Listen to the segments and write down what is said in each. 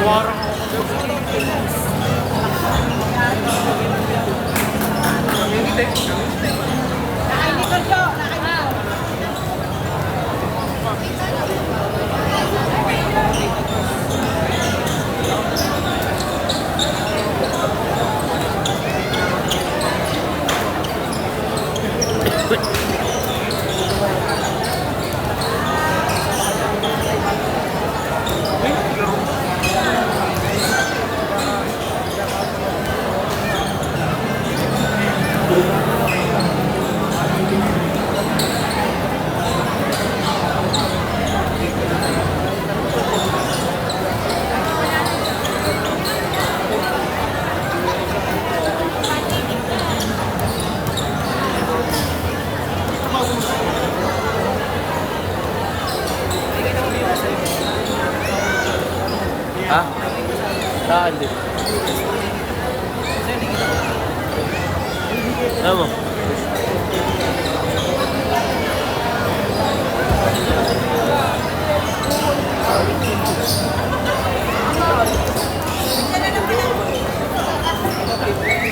Nawarang ako kagabi. Nakainikot ko, nakainikot. Ha? Saan din? Ano mo?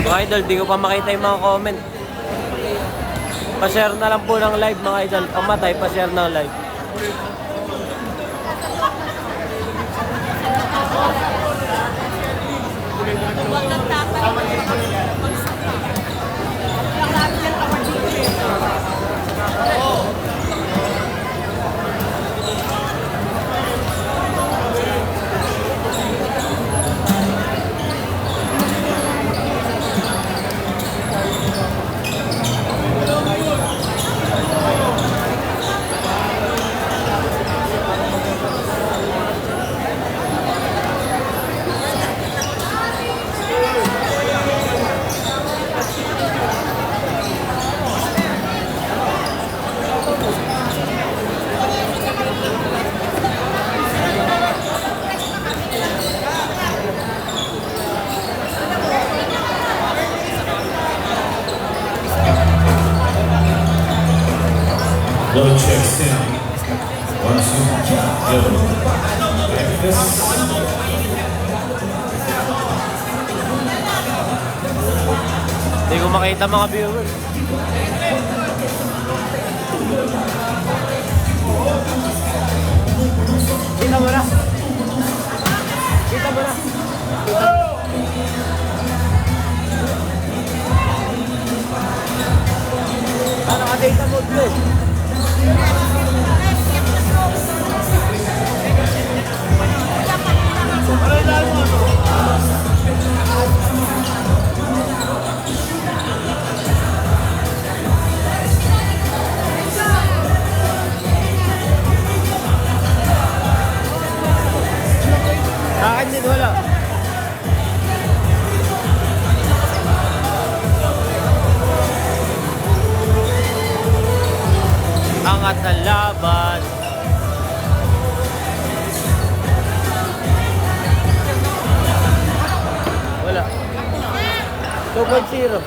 Mga idol, di ko pa makita yung mga comment. Pa-share na lang po ng live mga idol. Pamatay, pa-share ng live. Low checks in. 1, 2, go. Like this. Hindi ko makita mga viewers. Kita mo na. Kita mo na. Naka-data mode mo. Sa akin din wala. Angat ng laban. Wala. 2.0.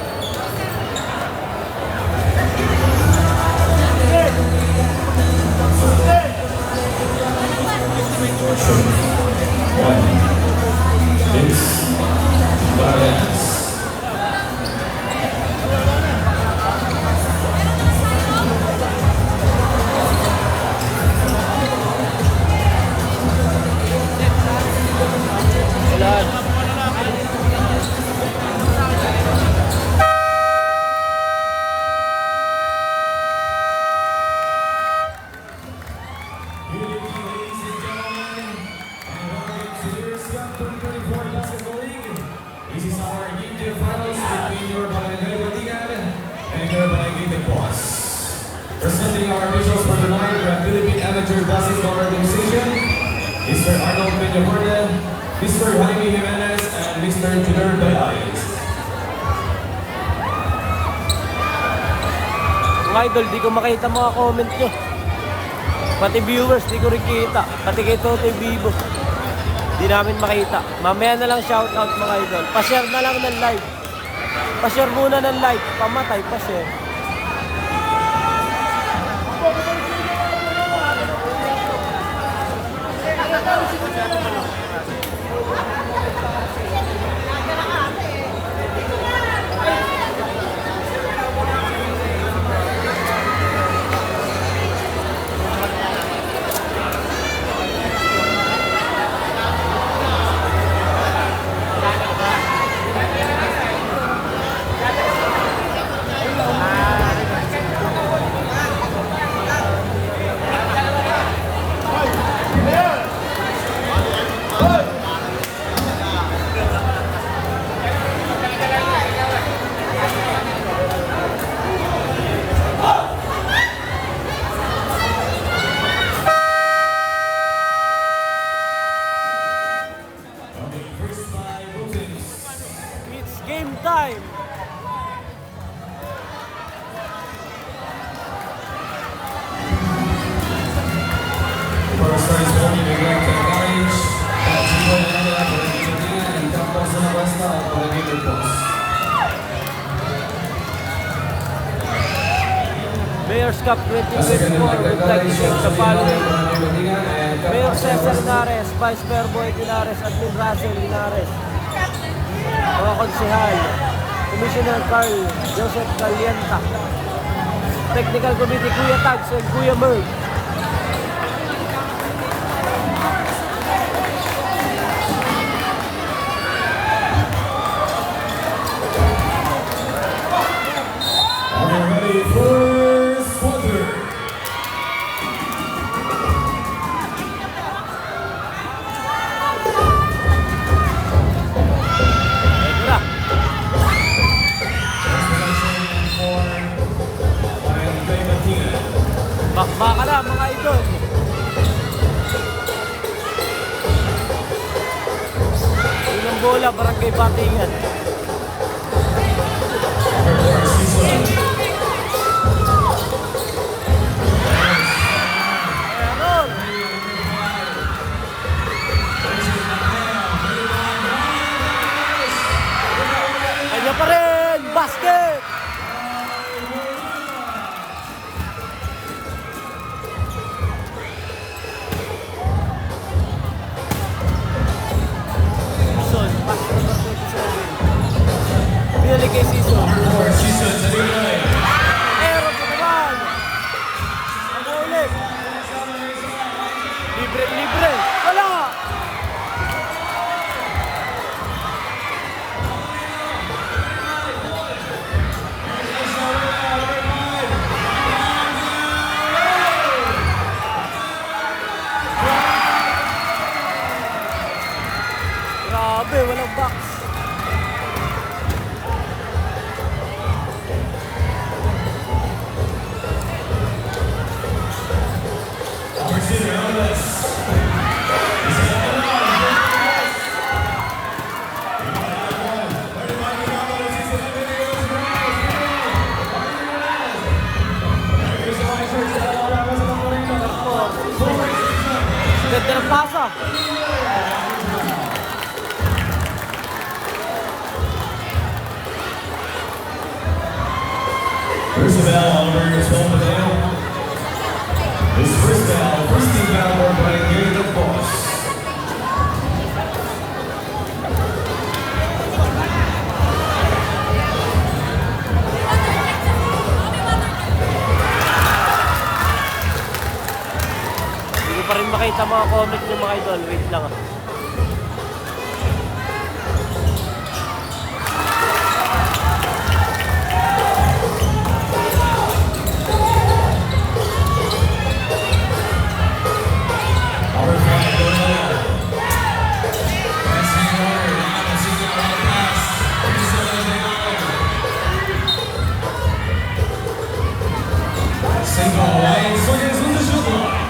This is our Indian finals between your Barangay Baligan and your Barangay Boss. Presenting our officials for tonight, the Philippine Amateur Basketball Organization, Mr. Arnold Peñaporte, Mr. Jaime Jimenez, and Mr. Tudor Bayayes. Mga idol, di ko makita mga comment nyo. Pati viewers, di ko rin kita. Pati kay Totoy Vivo. Di namin makita. Mamaya na lang shoutout mga idol. Pa-share na lang ng live. Pa-share muna ng live. Pamatay, pa-share. First by Wilkins. It's game time! First prize only Miguel Tengaric. Tatlo na nila Palagay and tapos na basta Palagay Boss. Mayor's Cup Second 2024 would like to thank the following: Mayor Mayor Cesar Linares, Vice Mayor Boy Linares, Admin Russell Linares, mga konsehal, Commissioner Carl Joseph Calienta, Technical Committee Kuya Tags and Kuya Merv, Are you ready? First quarter. Ito na. Bakbaka na mga idol. Unang bola, barangay Batingan. Meron! Kanya pa rin! Basket! Season, basket number 27. Pinalik kay Season. Aero ko naman! Ano ulit? Libre, libre! Wala! Grabe, walang box. Ganda ng pasa. First bell, Oliver, 12 Mateo. This first bell, first team bell, worked by Gary the Boss. Hindi ko pa rin makita mga comment ng mga idol. Wait lang. Oliver, passing forward, passing on the pass. Single away, swinging from the shoot line.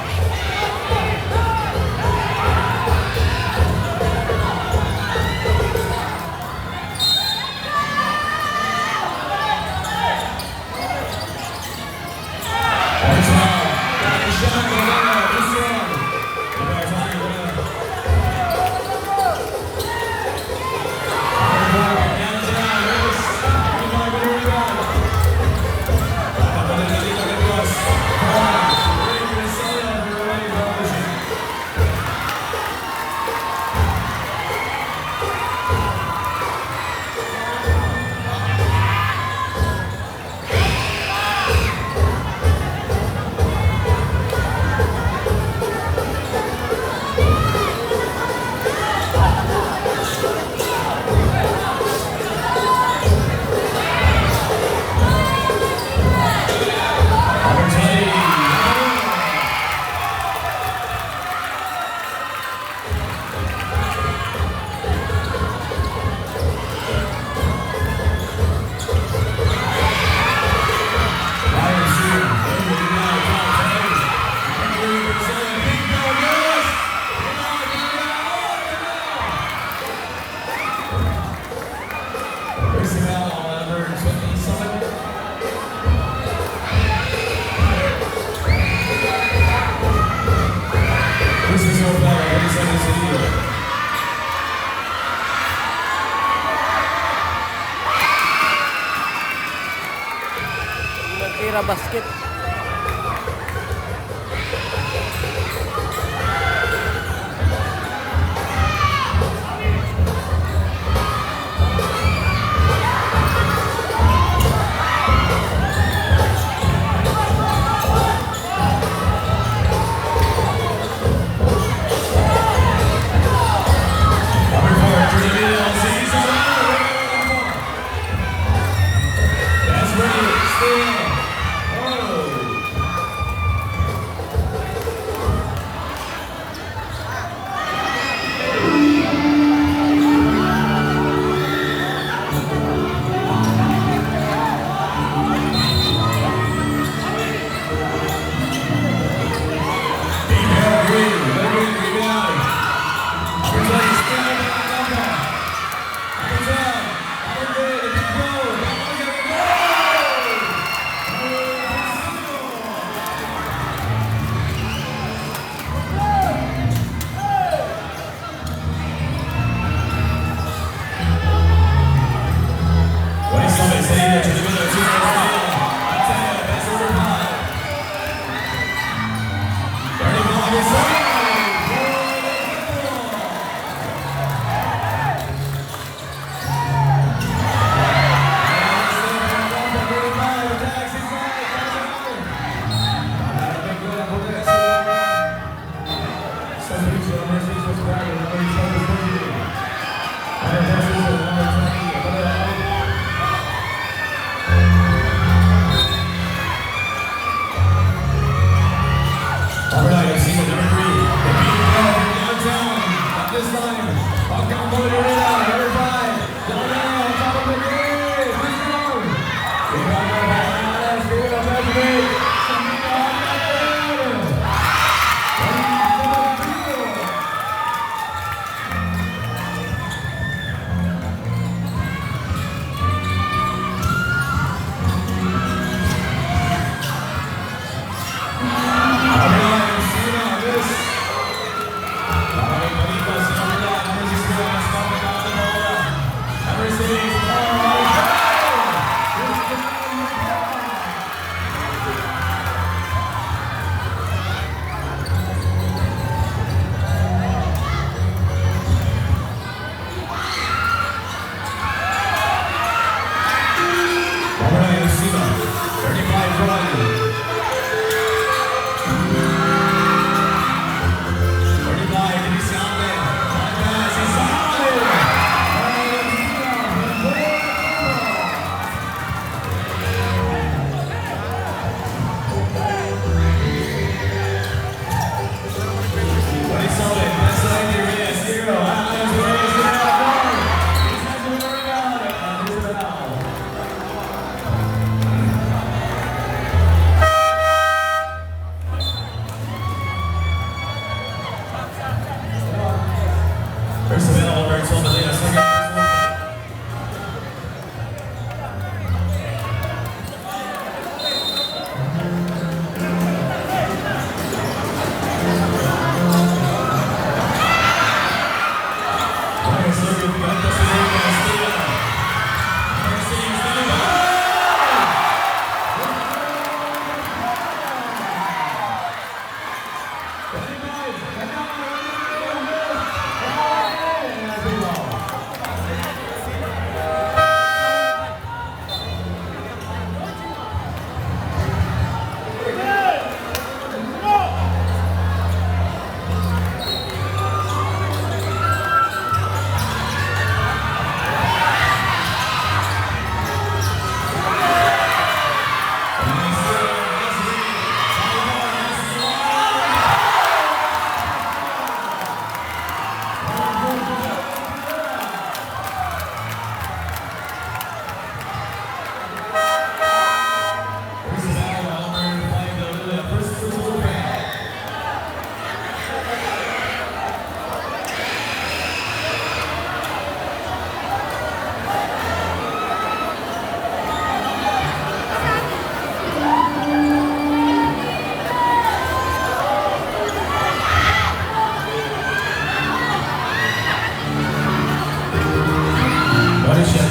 tira basket.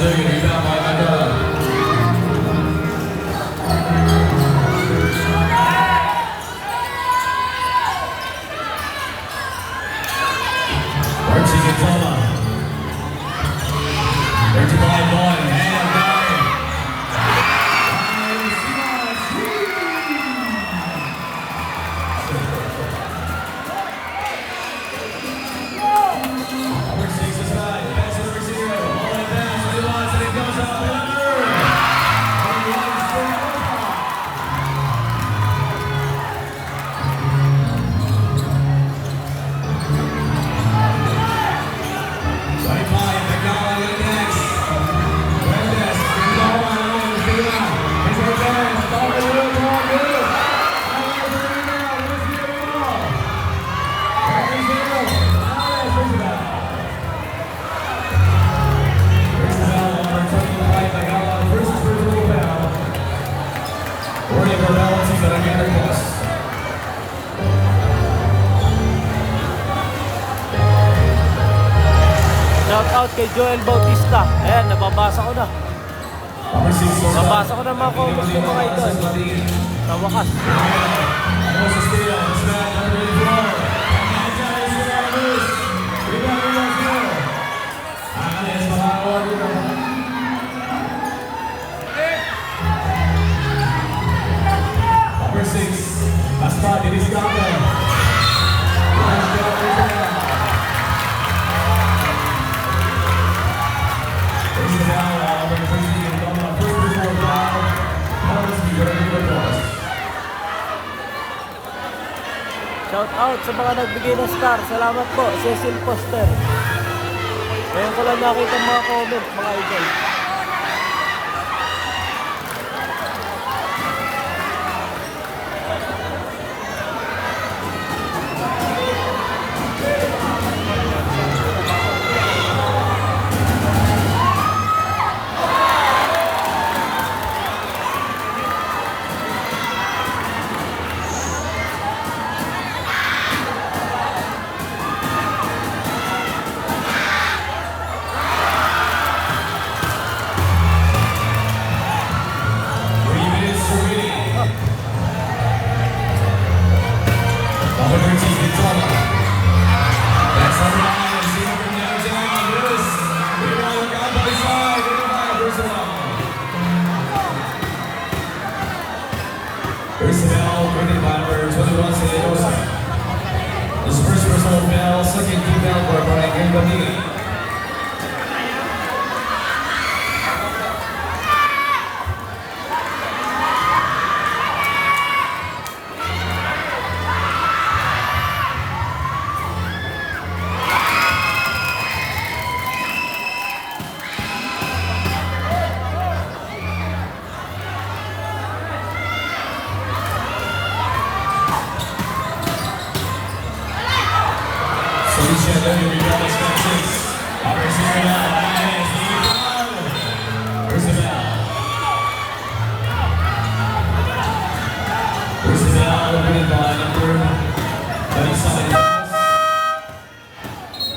Rebound by Mandela. Shout out kay Joel Bautista. Ayan, nababasa ko na. Number 6 for Nabasa ko na mga comments ko mga idol. Sa wakas. Also stay on. It's back number 84. Number 6, Aspa Diniscapa. Shout out sa mga nagbigay ng star. Salamat po, Cecil Foster. Ngayon ko lang nakita mga comment, mga idol. Personnel, graded by number 21, Celosa. This first personal bell, second key bell for Brian Gambini.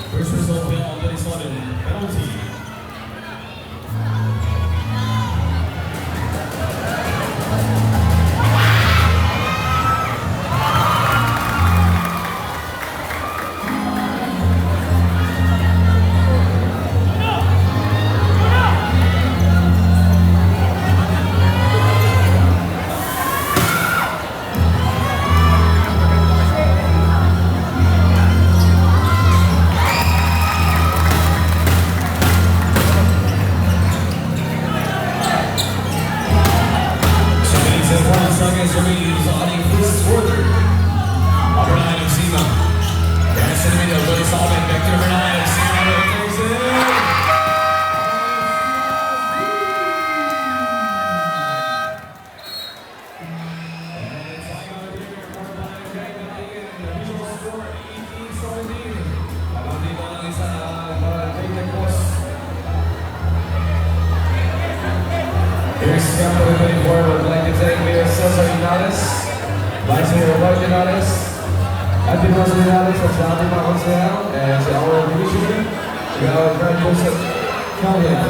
First result bell, that is on a penalty. Here's Scampo 24, would like to thank Mayor Cesar Hernandez, Vice Mayor Roberto Hernandez, Happy Rosa Hernandez of Saudi Marcosel, and to our division, we have our Grand Post Calvin.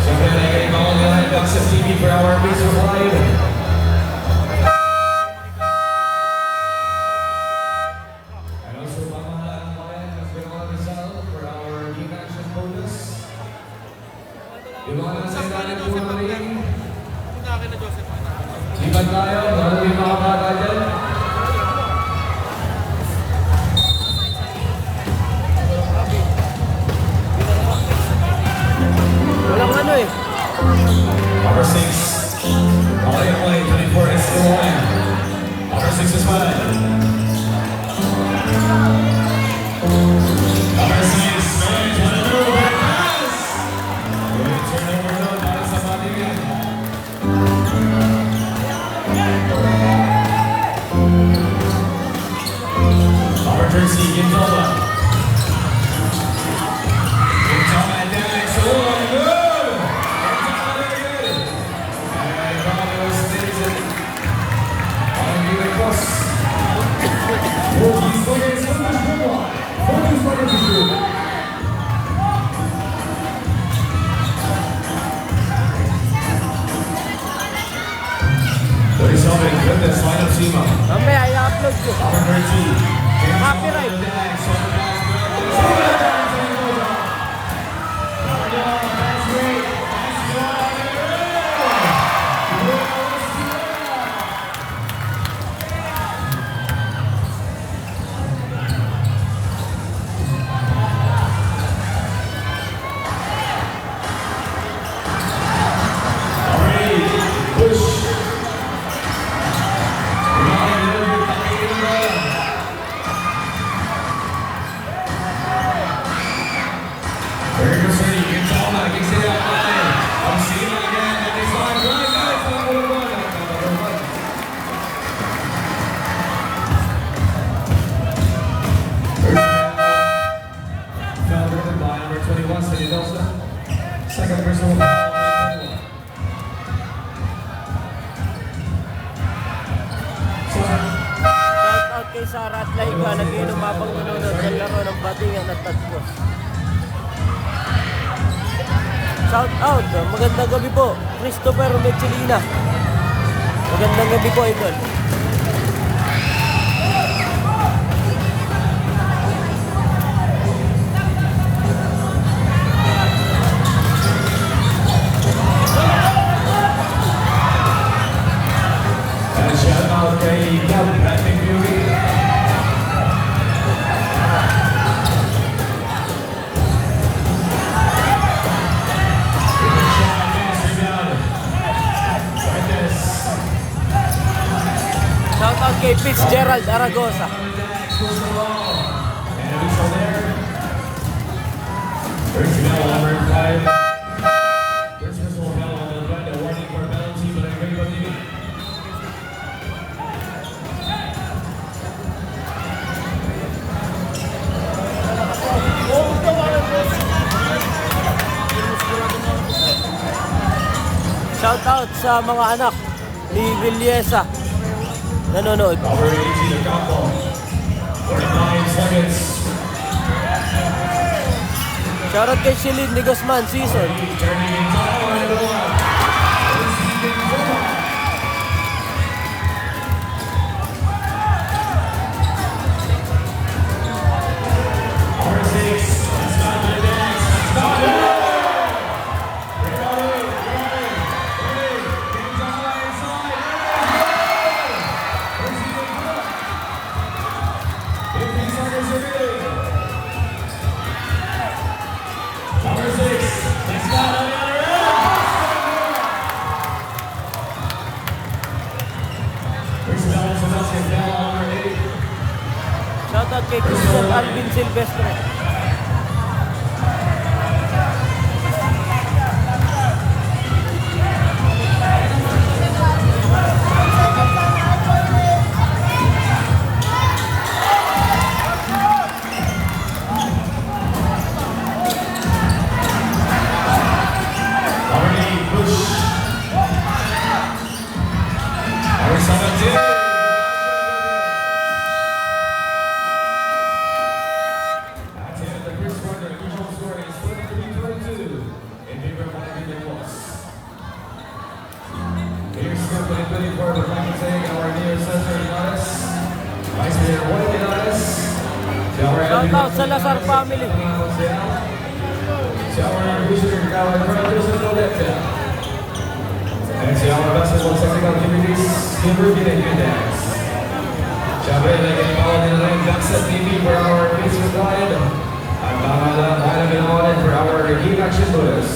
Siyempre na kayo mga online box sa TV for our Facebook Live. And also, pamahalaan mo rin ang Benoit Rizal for our Game Action bonus. Yung mga nasa ilalim po ng ring. Lipat tayo, lalo yung mga bata dyan. Walang ano eh. Number 6. Okay, play. 24 is still on. Number 6 is fine. Number 6. Man, trying to do a pass. Good turnover doon para sa Batigan. Number 13, Gintola. Gintola and Dennis. Oh, good! Gintola very good. And Romeo stays it. On the cross. Oh, he's going to Sima. Mamaya, i-upload ko. Number 13. Copyright. Second personal foul. Shout out kay Sarah at Laika, nag-inom habang nanonood ng laro ng Batingan at Tatlo. Shout out, magandang gabi po, Christopher Mechelina. Magandang gabi po, idol. And shout out kay Gab Patrick Fury. Shout out kay Fitzgerald Aragosa. Shout out sa mga anak ni Villesa nanonood. Number 18, the couple. 49 seconds. Shout out kay Shilin ni Guzman Season. Turning in time, and the one. Number 6, that's not the next. That's not it. Number 6, that's not on the other end. First down for basketball, number 8. Shout out kay Christian Alvin Silvestre. Number 8, push. Number 17. That's it. The first quarter, the usual score is 23-22 in favor of Miami Boss. Here's score 2024 with Michael Tang, our near center Linares. Vice Mayor Juan Linares. Shout out sa Lazar family. Si our visionary Kawai Joseph Coletta. And si our basketball technical activities, Kimber Ginay-Gindex. Siyempre, nag-ipawan nila rin Jackson TV for our Facebook Live. At mga ginawalan for our Game Action Bonus.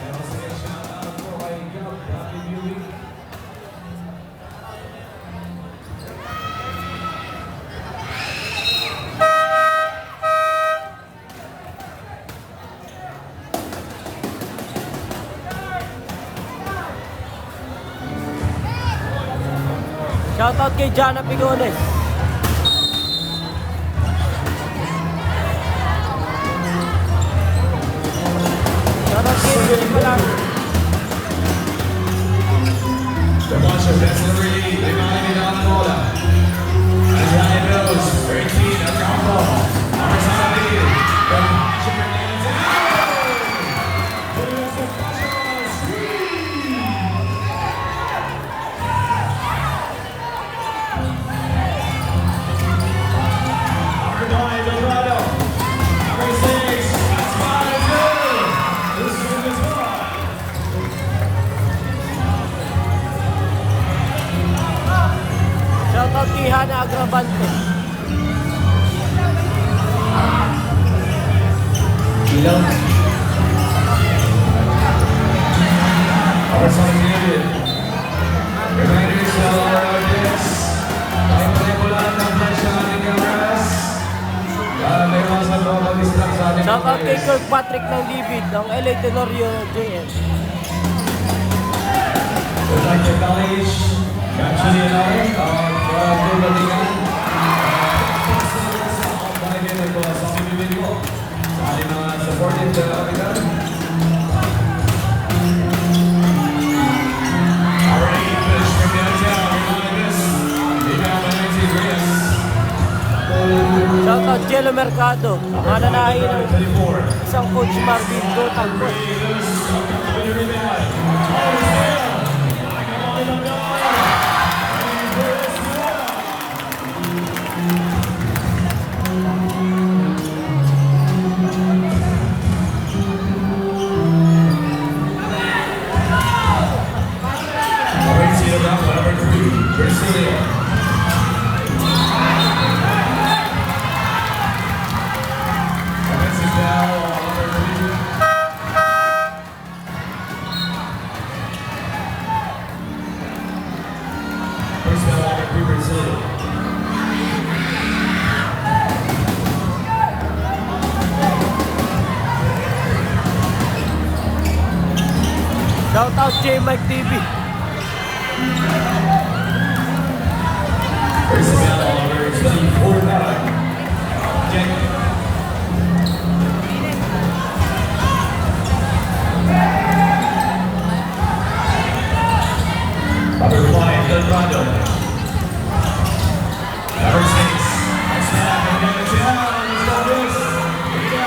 And once again, shout out for my Gab, Rocky Beauty. Shout out kay Jana Pigones. Shout out kay Willie Malang. The bunch of best number 8, they might be down the bola. As Ryan knows, 13 at Campo. Number 17, from Chicken Hana Agravante. Ilaw. Our song needed. Reminders to all our audience. Ay manipulaan ng flash ng ating cameras. May mga sa mga mag-distract sa ating Shout out kay players. Kirkpatrick ng Libid, ng LA Tenorio JS. We'd like to acknowledge actually Turbaligan. Barangay ko sa pipipili ko sa ating mga supported kapitan. Our eight fish from downtown, reminding us, ikaw ba ng si Reyes? Shout out Jello Mercado, mananahin ng 34. isang Coach Marvin Gotang. Shout out J Mike TV. Butterfly, Del Prado. Number 6. Snap and get it down. He's got this. Here we go.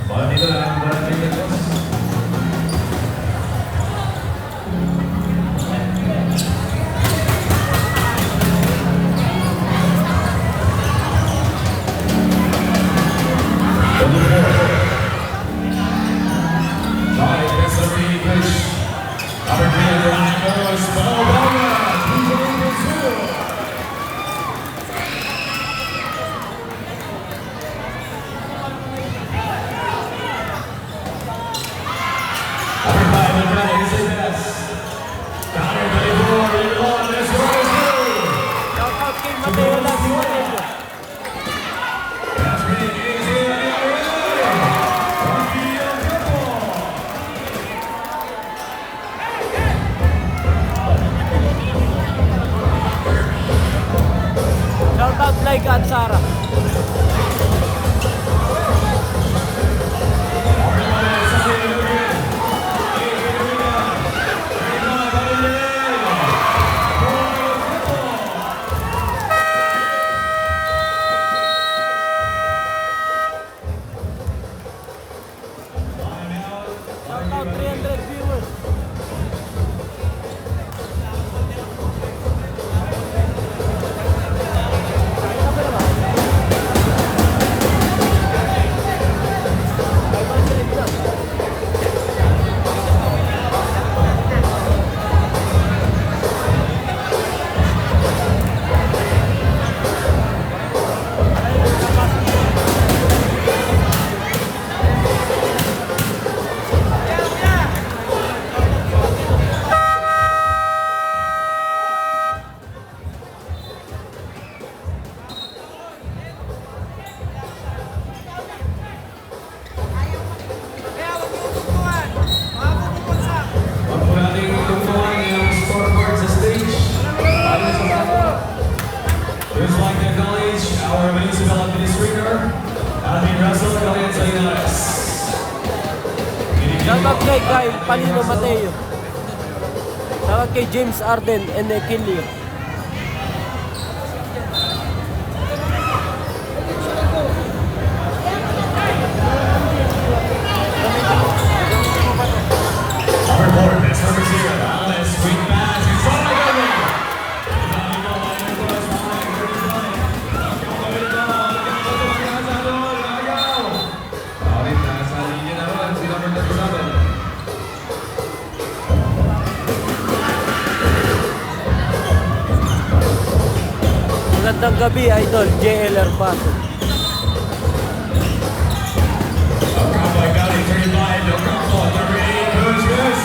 Bola dito lang. Bola dito. Shout out kay Mateo Lasing Mateo. Shout out Laika at Sarah. Shout out 300 viewers. Our municipal administrator, Alvin Russell, kalian sa Linares. Shout out kay Kyle Palino Mateo. Shout out kay James Arden and Kilio. Our board, that's number 0, Alice, Green Pass, in front of the goal. Magandang gabi, Idol. JL Erpato. Ocampo, Gali, 35, Ocampo, 38, Cruz, Cruz.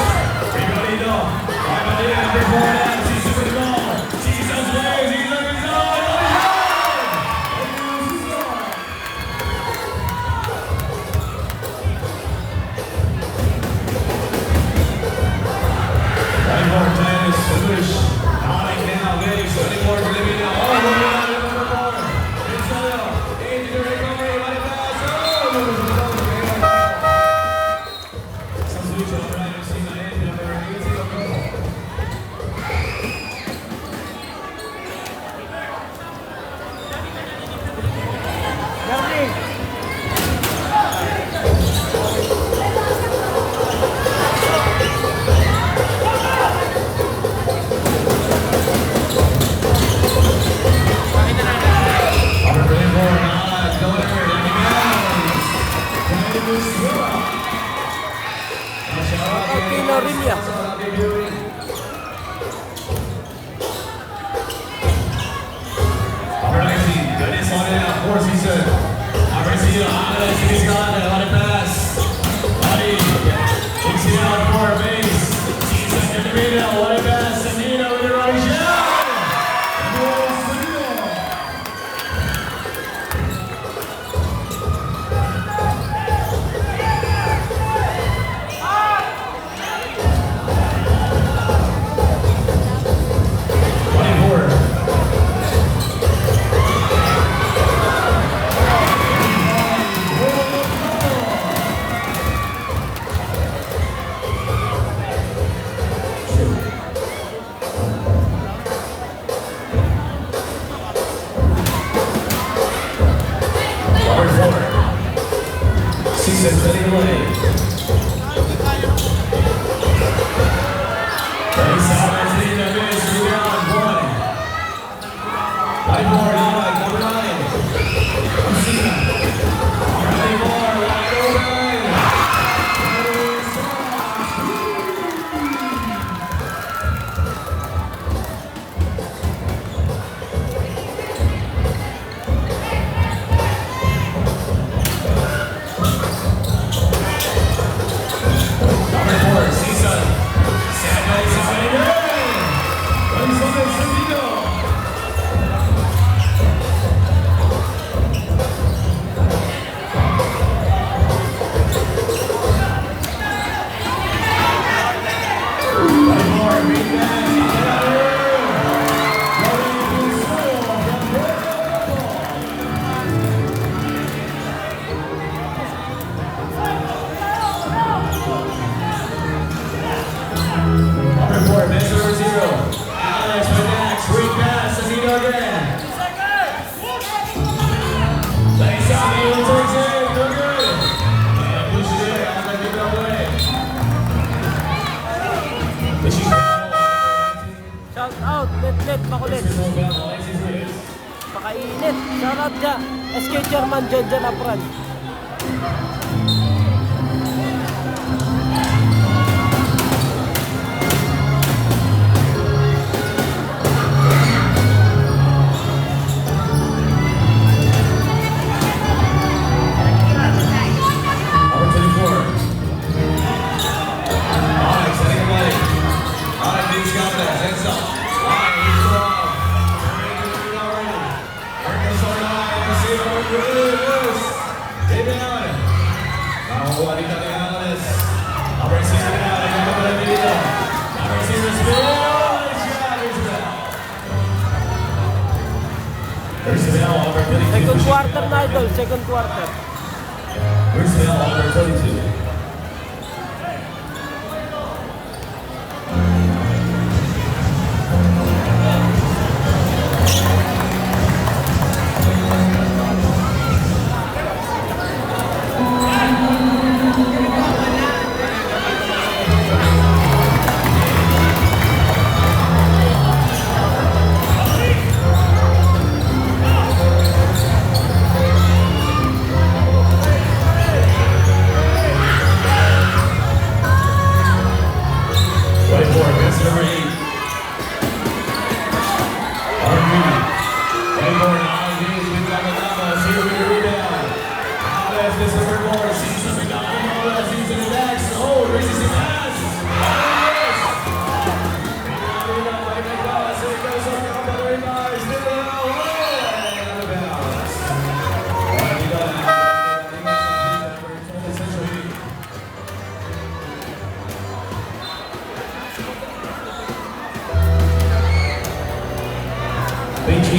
Ricolino, Armadillo, number 4, and sees the ball. Sees his ways, he's looking zone. Right more, Dennis, Finish. Alec now, Felix, 24, Livina. Oh, number 4. Gonzalo, into the recovery, what a pass. Substitution, right, you see the end, number 18, Ocampo. Darling! Number 24, Nala, Donor, Davis, Shoutout kay Norilia. Number 19, Dennis on it, of course he said. Number 16, Alex, he's got it, what a pass. Buddy, takes it out for a base. Sees it in the middle, what a pass. Sanino with the right shot. Season ready to play. Race out as the miss, rebound, one. Right more, number 9. Messina. Right more, wide open. Number 4, Season. Sandwich is ready to go. Gonzalo Sanino. Right more, big man. Number 4, miss number 0. Alex with Max, quick pass, Sanino again. Nice out, he takes it, no good. And push it in, I'm gonna give it away. Shout out, Let Makulit. Pakainit. Shout out dyan. SK Chairman dyan Apran. Number 24. Alex, heading away. Alex, he's got that. Heads up. Alex, he's strong. They're already. Marcos on line. Casino, good. Stay down. Nakakuha rin kami Alex. Number 6 na out. Ikaw pa lang dito. Number 6 is good. Nice shot. Here's the bell. Here's the bell. Number 22. Second quarter na, Idol. Second quarter. Here's the bell. Number 22.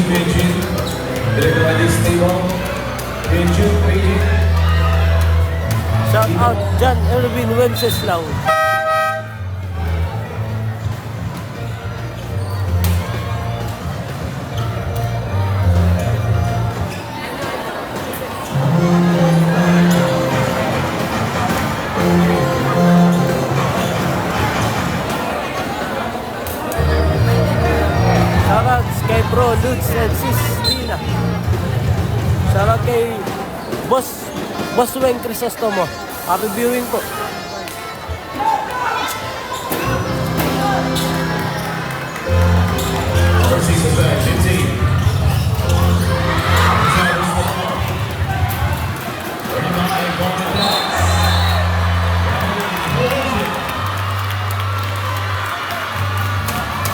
Team Beijing. Director by this table. Beijing. Shout out John Erwin Wenceslao. Shoutout kay Bro Lutz and Sis Tina. Shoutout kay Boss Weng Crisostomo. Happy viewing po. Overseas is back. 15.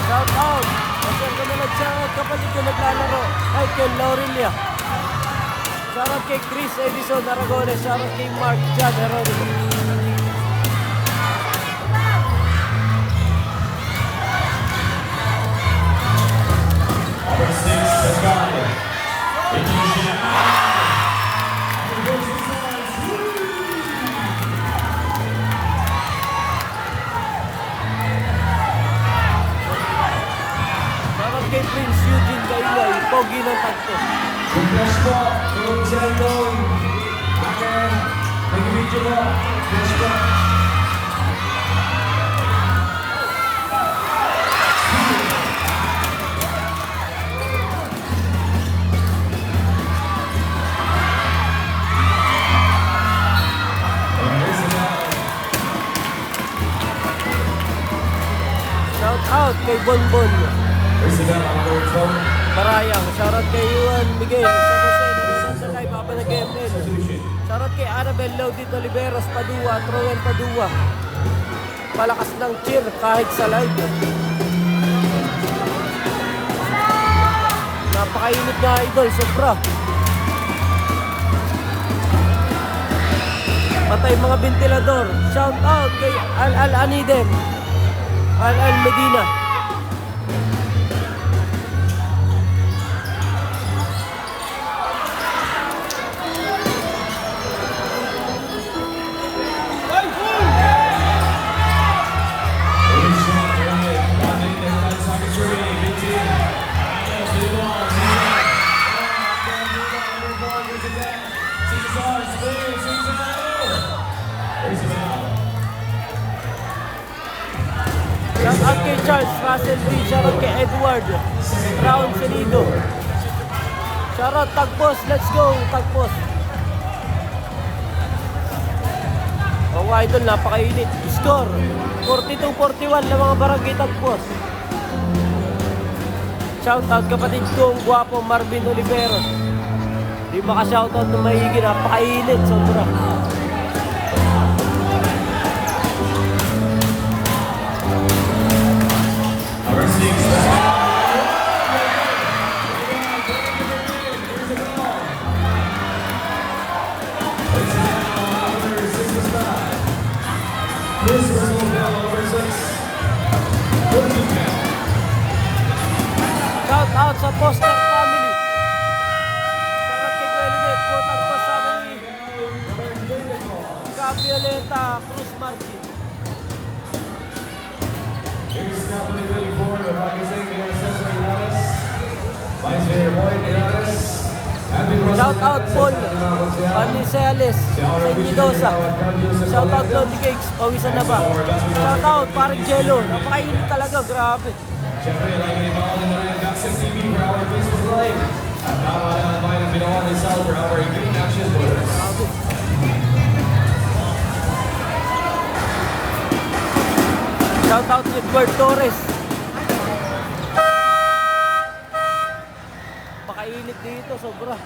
Shout out! Pasyan ko na nag-shoutout kapatid ko naglalaro. Michael Laurelia. Shout out kay Chris Edison Aragones. Shout out kay Mark John Heronimo. Number 6 has got it. Indonesia. Shout out kay Prince Eugene Kailay. Pogi ng tagpo. Flash po. Tulong sa Eldoy. Bakit? Nag-video po. Flash po. Shout out kay Bonbon Where's the bell? I'm going to phone. Barayang. Shout out kay Juan Miguel. San Jose. Sa live Papa na GML. Shout out kay Annabel Laudit Oliveros Padua. Troel Padua. Palakas ng cheer kahit sa live. Napakainit na idol. Sobra. Patay mga ventilador. Shout out kay Al Aniden. Al Medina. Shout out kay Charles Russell B. Shout out kay Edward Brown Senido. Shout out Tagpos. Let's go Tagpos. Oh idol, napakainit. Score 42-41 na mga barangay Tagpos. Shout out kapatid kong gwapo Marvin Oliveros. Di maka-shout out na maigi. Napakainit. Sobra. Number 6. Shout out sa Poster Family. Shout out kay Kuelinet, Potang Post Family. Capioleta, Cruz Martin. Here's company 34, the Pakistan Cesar Hernandez. Vice Mayor Boyd Hernandez. Happy Shout out Paul Paniceales sa Mendoza. Shout out Lodi Cakes, pawisan na ba? Shout out Parang Jello, napakainit talaga, grabe. Siyempre, like and involved in the Gaxen TV for our Facebook Live. At tama na ang bayan ng Binoan and Sal for our Green Action Voters. Grabe. Shout out Edward Torres. Pakainit dito, sobra.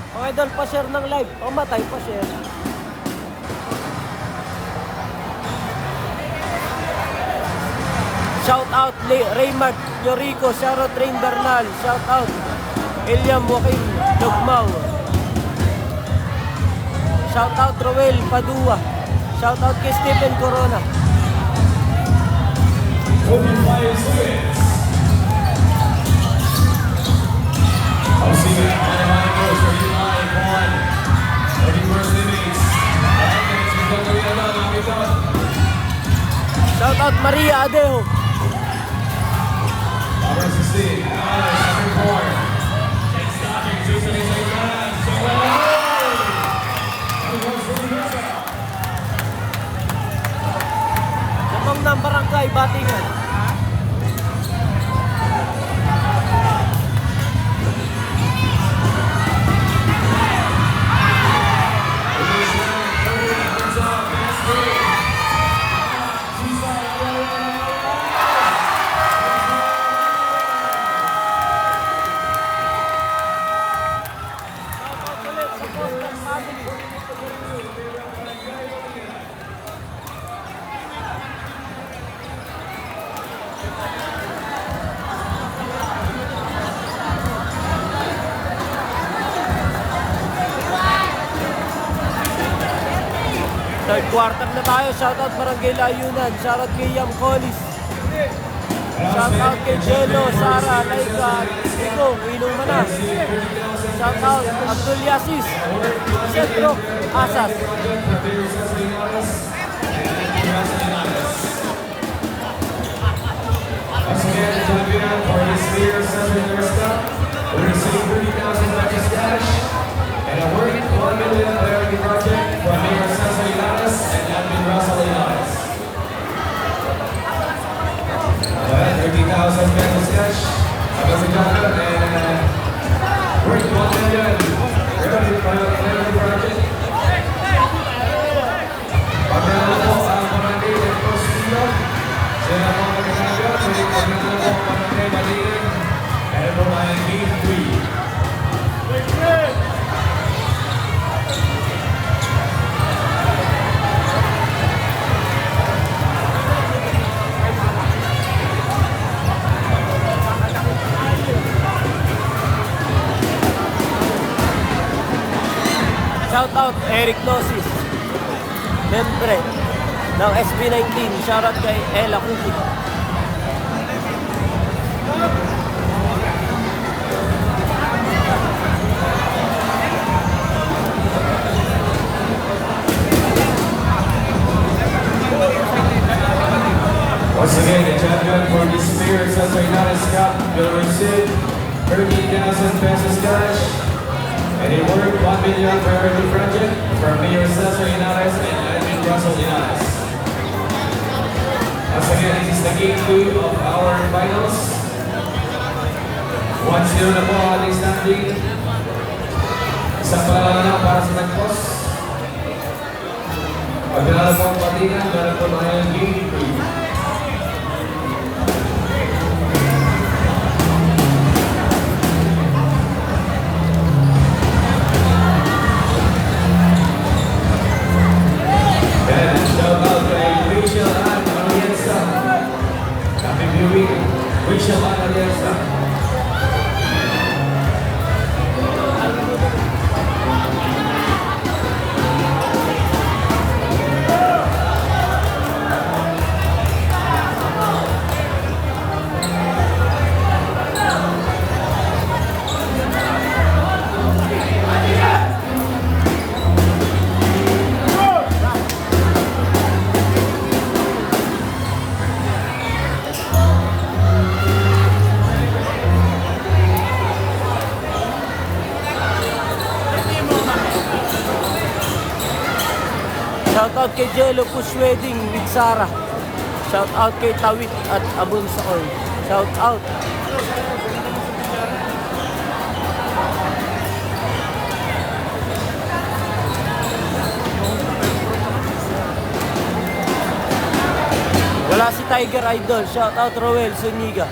Okay, doon pa-share ng live. Pamatay pa-share. Shout out Raymart Yorico, shout out Rain Bernal, shout out Eliam Joaquin Lugmao. Shout out Roel Padua. Shout out kay Stephen Corona. Open fire students. Shoutout Maria Adejo. Number 16, Alex, second point. Next starting, Jason is like that. So, Namang ng barangay, Batingan. Third quarter na tayo. Shoutout Barangay Layunan. Shoutout kay Yam Collis. Shoutout kay Jello, Sara, Laika, Nico, Inuman na. Shoutout Abdul Yasis, Sentro, Asas. once again, the champion for this year's Central University will receive 30,000 pesos cash and a worth $1 million priority project from Mayor Cesar Ilanes and Admin Russell Ilanes. 30,000 pesos cash, above the champion, and worth $1 million priority project. Pagkala po ang Barangay de Costillo, sila po ang champion, pwede pagkala po ang Barangay Maliin, and po ay Game 3. Shoutout Eric Losis, membre ng SB19. Shoutout kay Ella Kuki. Once again, the champion for this year's Cesar Ilanes Cup will receive 30,000 pesos cash and a worth $1 million priority project from Mayor Cesar Ilanes and Admin Russell Ilanes. Once again, this is the game 2 of our finals. 1-0 na po ang ating standing. Isang palala na para sa Nagpos. Pagdala po ang patingan, meron po tayo game 3. Shout out kay Rachel Ann Alianza. Happy viewing, Rachel Ann Alianza. Shoutout kay Jello Push Wedding with Sara. Shoutout kay Tawit at Abun Saoy. Shoutout. Wala si Tiger Idol. Shoutout Roel Suniga.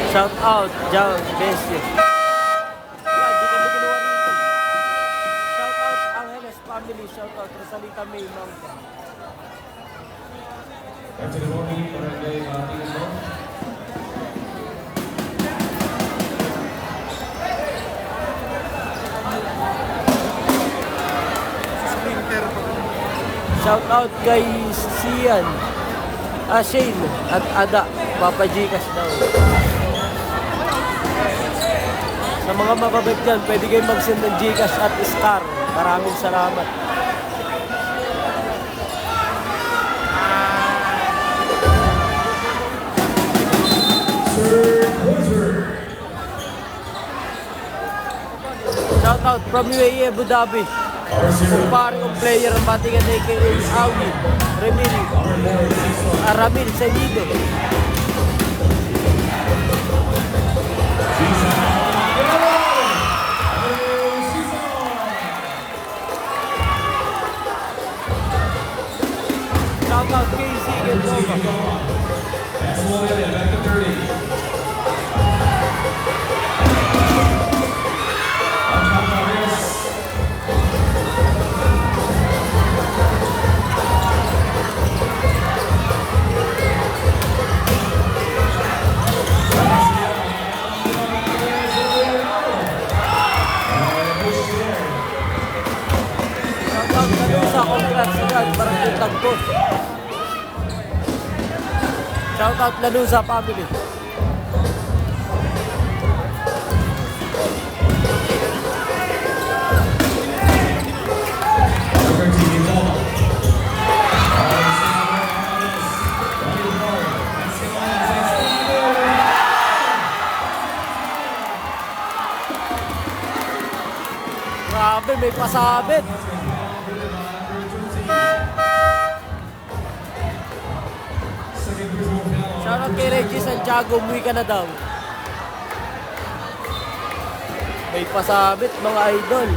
Shout out, John Bessie. Yan, di kami kinuha dito. Shout out, Angeles family. Shout out, Rosalita May, Ma'am. Back to the morning, barangay Tingin mo. Shout out kay Sian, Shane at Ada. Papa Gcash daw. Sa mga mababait dyan, pwede kayo mag-send ng Gcash at Star. Maraming salamat. Sir Quasar. Shout out from UAE, Abu Dhabi. Kung pare kong player ang batingan na kay Awi, Ramil Senido. Shout out KC Gelnova. That's one in, back to 30. Congrats agad, parang yung tagpos. Shout out Lanusa family. Grabe, may pasabit. Shoutout kay Reggie Santiago, umuwi ka na daw. May pasabit mga idol.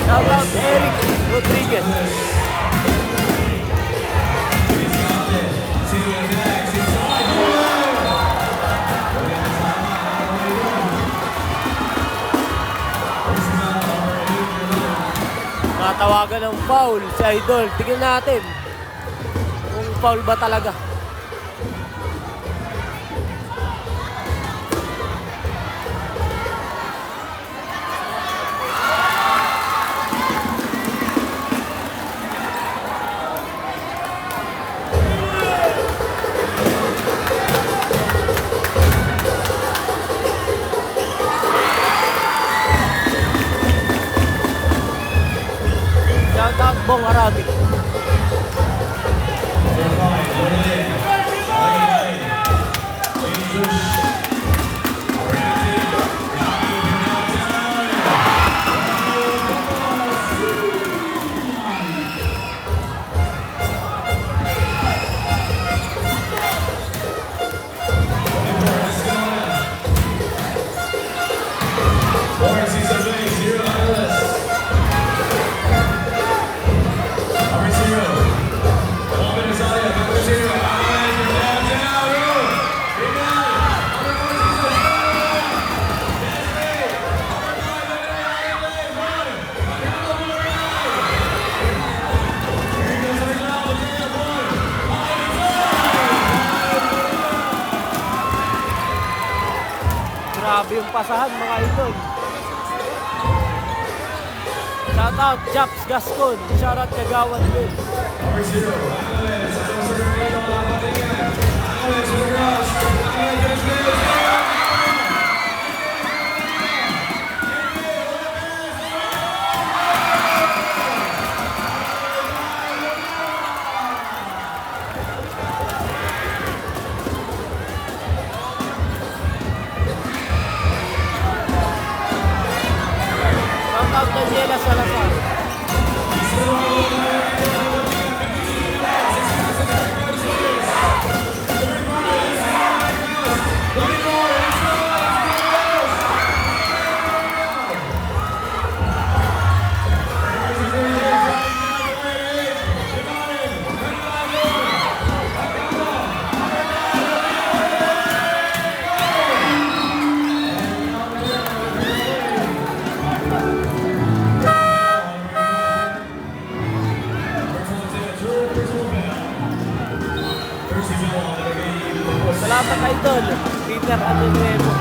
Shoutout Eric Rodriguez. Natawagan ng foul si Idol. Tingnan natin kung foul ba talaga. Shoutout Bong Arabic. Grabe yung pasahan mga idol. Shout Shout out, Japs Gascon. Shout out, Kagawan Will. Number 0, Alex. Ano sa Ricardo, Lapatingan. Alex with the rush. Alex with the Shout out, Daniela Salazar. Salamat idol, Peter Atenremo.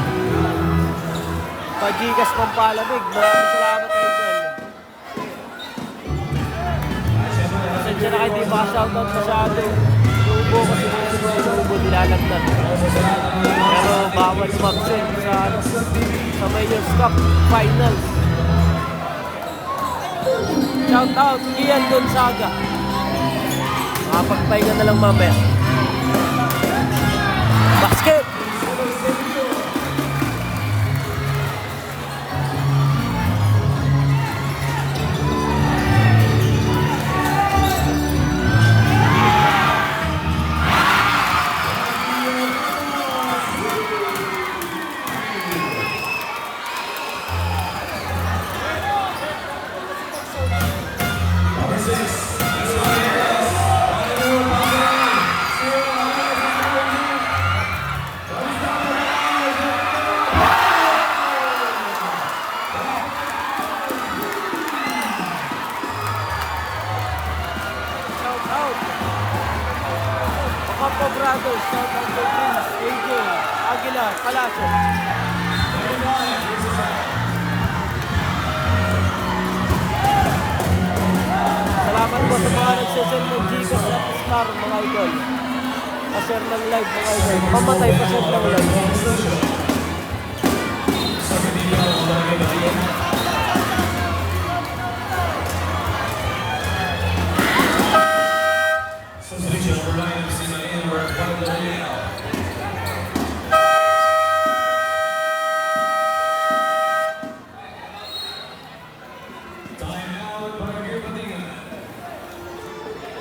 Pajigas Pampalamig, maraming salamat idol. Pasensya na kayo, di ba shoutout masyado. Inuubo kasi inuubo nilalagdan. Pero bawal mag-send sa Mayor's Cup Finals. Shoutout, Ian Gonzaga. Makapagpahinga na lang mamaya. Basket! Number 6. Shout out! Papapo Brothers, shout out to Prince, AJ, Aguilar, Palacio. Salamat po sa mga nagsisend ng Gcash at Star, mga idol. Pa-share ng live, mga idol. Mamatay pa-share ng live. Substitution for Ryan Sina in number 1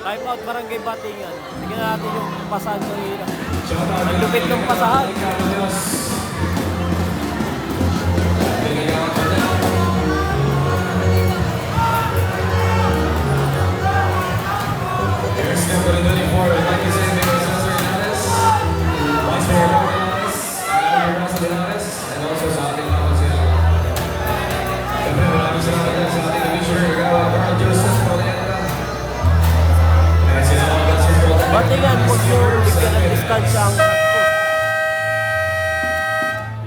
Time out Barangay Batingan. Tingnan natin yung pasahan ng hirap. Shout out. Ang lupit ng pasahan. Here's number 24. Like you said, Miguel Cesar Hernandez. Vice Mayor Mark Hernandez. Mayor Rosa Hernandez. And also sa ating mga sila. Siyempre, maraming salamat din sa ating commissioner, Carl Joseph Pauleta. And sila mga dancers ko. Batingan, huwag nyo bigyan ng distansya ang takbo.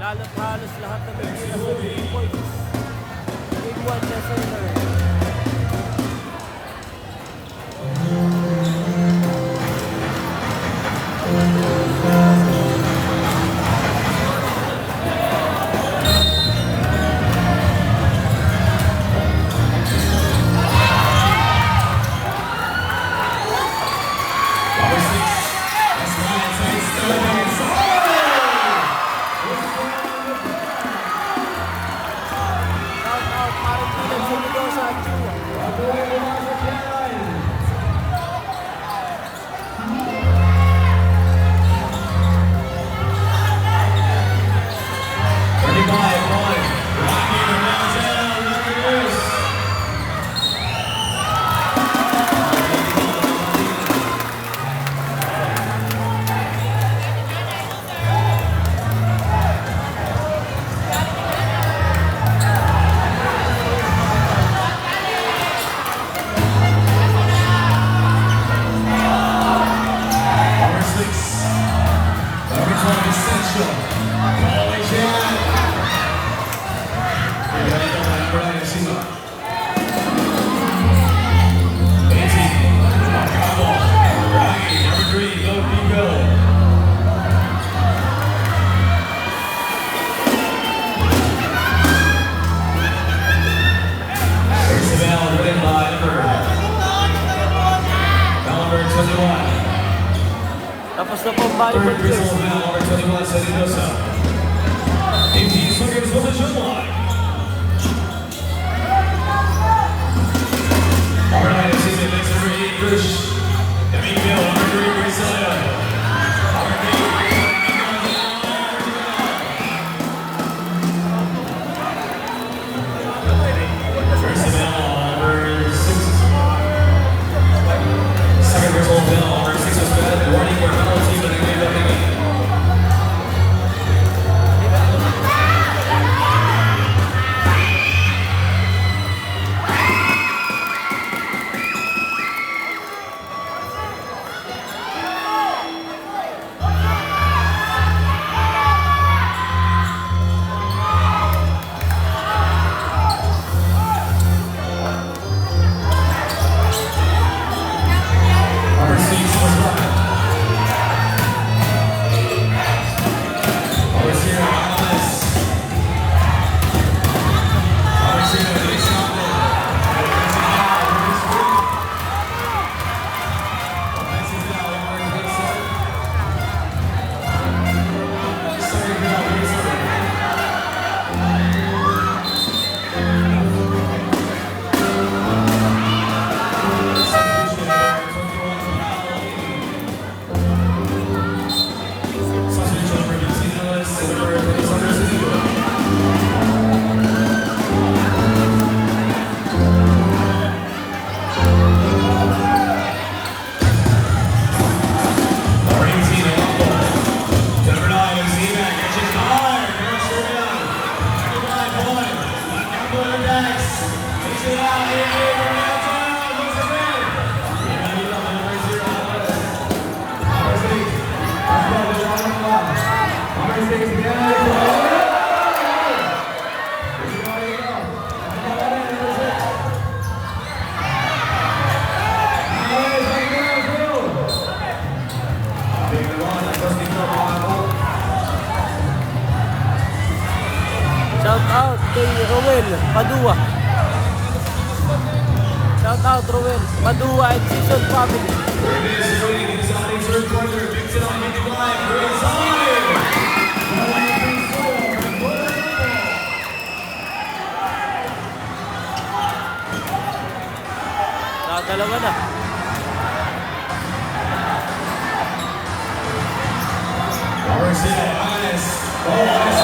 Lalo't halos lahat ng bigyan sa 3 points. Big one na center. Number 6. That's Ryan Sainz. 21. Tapos na po ang Third volleyball result games. now, number 21, Sedinosa. In team swimmers, position 1. Number 9, assistant next number 8, Krish. Emilio, number 3, Grace Leon. Number 8, first bell, number 6. Second result bell, number 6 was bad. Warning for penalty, but they gave up the game. Number 6 was Ryan. Number 0, Alice. Number 0, Grace Leon. Offensive foul, number 27. Second foul, Grace Leon. Substitution for New Zealand, number 27, Sedino. Number 18, Alonso. Number 9, Zeman, catches hard. First rebound. 25 point. Number 1, Dax. Takes it out. Downtown. Looks ahead. Number 0, Alvarez. Number 6. Number 6, Bianca. Shout out kay Rowel Padua. Shout out Rowel Padua and Season family. There it is, running in his outing third quarter. Picks it on 55. Grace Leon. Dalawa na. Number 6, Alice. Oh, Alice.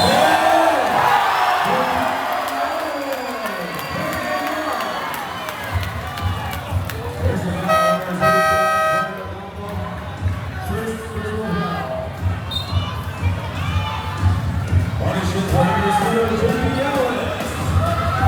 Punishment for number 0, Jamie Allen.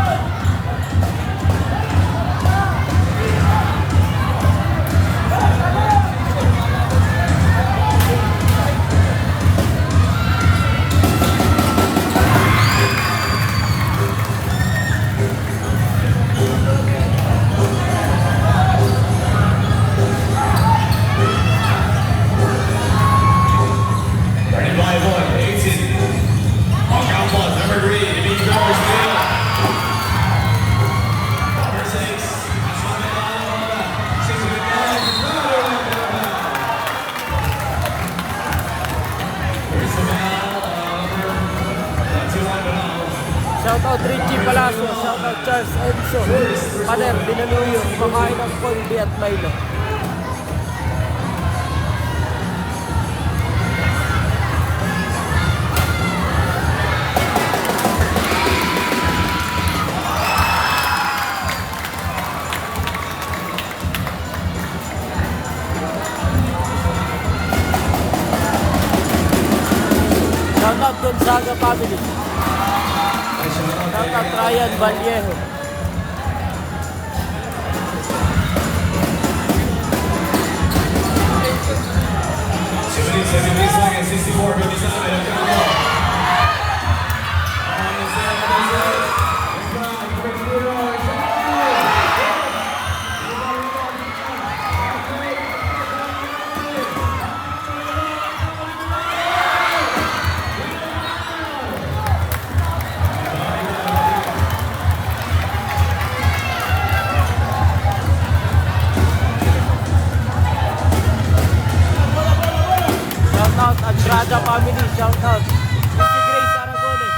Shoutout Richie Palacio, shoutout Charles Enzo, Pader, Binaluyo, kumakain ng Colby at Milo. Shoutout Gonzaga family. Shoutout Ryan Vallejo. Seconds, 64, 57. Estrada family, shout out. Si Grace Aragones.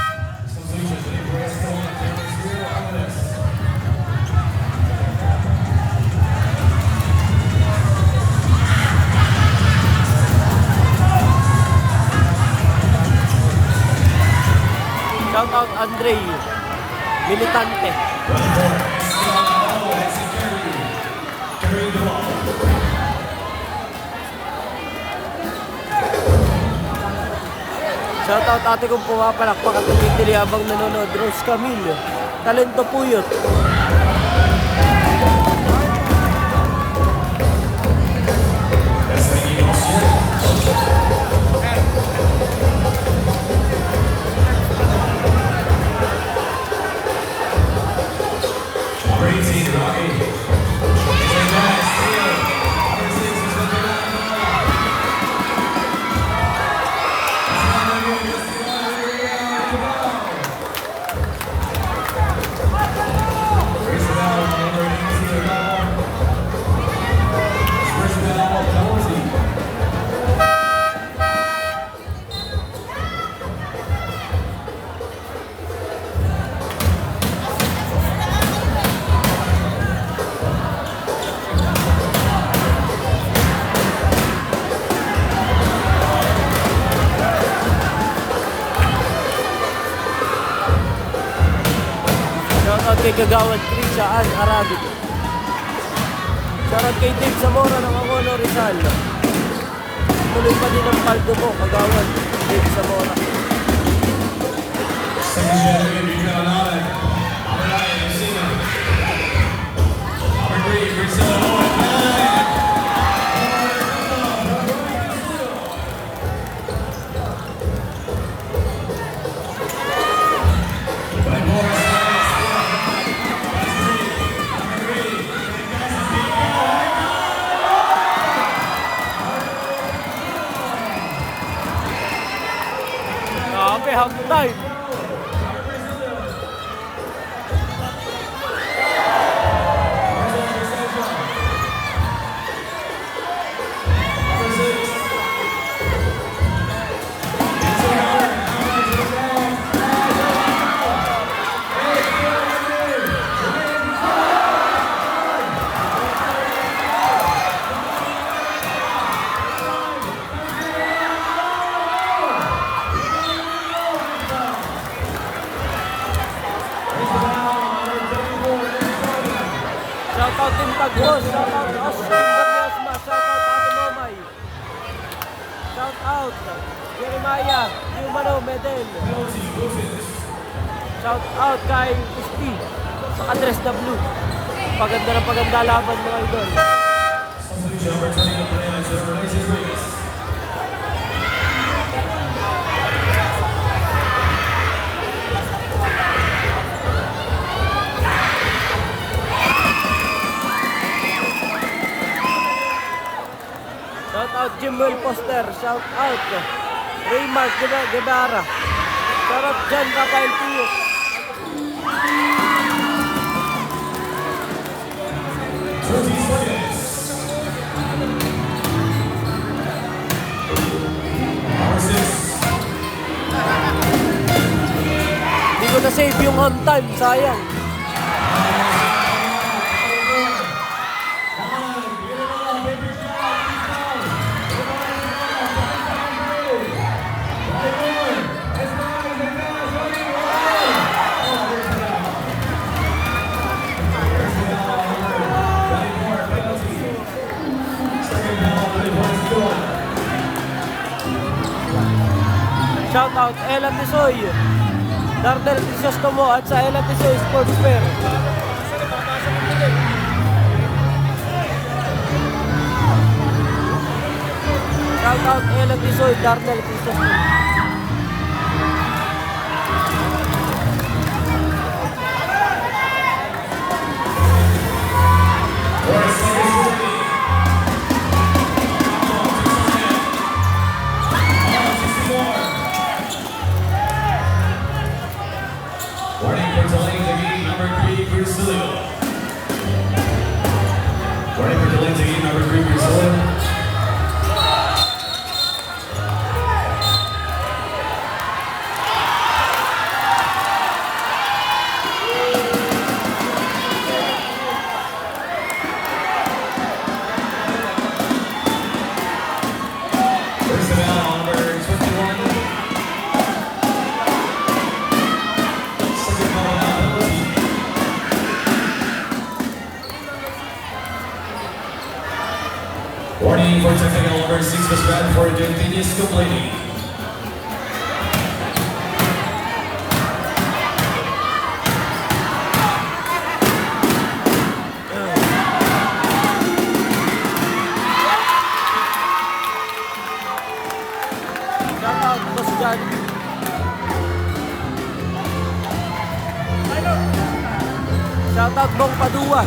Shout out Andre. Militante. Carrying the ball. Shout out ate kong pumapalakpak at tumitili habang nanonood. Rose Camille. Talento puyot. Shoutout kay Kagawad Trisha Ann Arabic. Shoutout kay Dave Zamora ng Angono Rizal. Tuloy pa din ang paldo mo, Kagawad Dave Zamora. Second generation, you know, Alan. Alan, you see him. Number 3, Brazil. Grabe, hug time. Shoutout Team Tagos, shoutout Austin Berniasma, shoutout Ate Momay. Shoutout Jeremiah, Humano Medel. Shoutout kay Isti, sa Kadres na Blue. Paganda ng paganda laban mga idol. Substitution number 20 of the match, Alexis Reyes. Shout out Jimwell Poster, shout out Raymark Guevara, shout out John Rafael Pio. Hindi ko na-save yung on time, sayang. Shout out Ella Tisoy, Darnel Crisostomo at sa Ella Tisoy Sports Fair. Shout out Ella Tisoy, Darnel Crisostomo. Warning for delaying the game, number 3, Brazil. Warning for delaying the game, number 3, Brazil. Warning for technical number 6 was banned for the continuous complaining. Shout out, Boss John. Shout out, Bong Padua.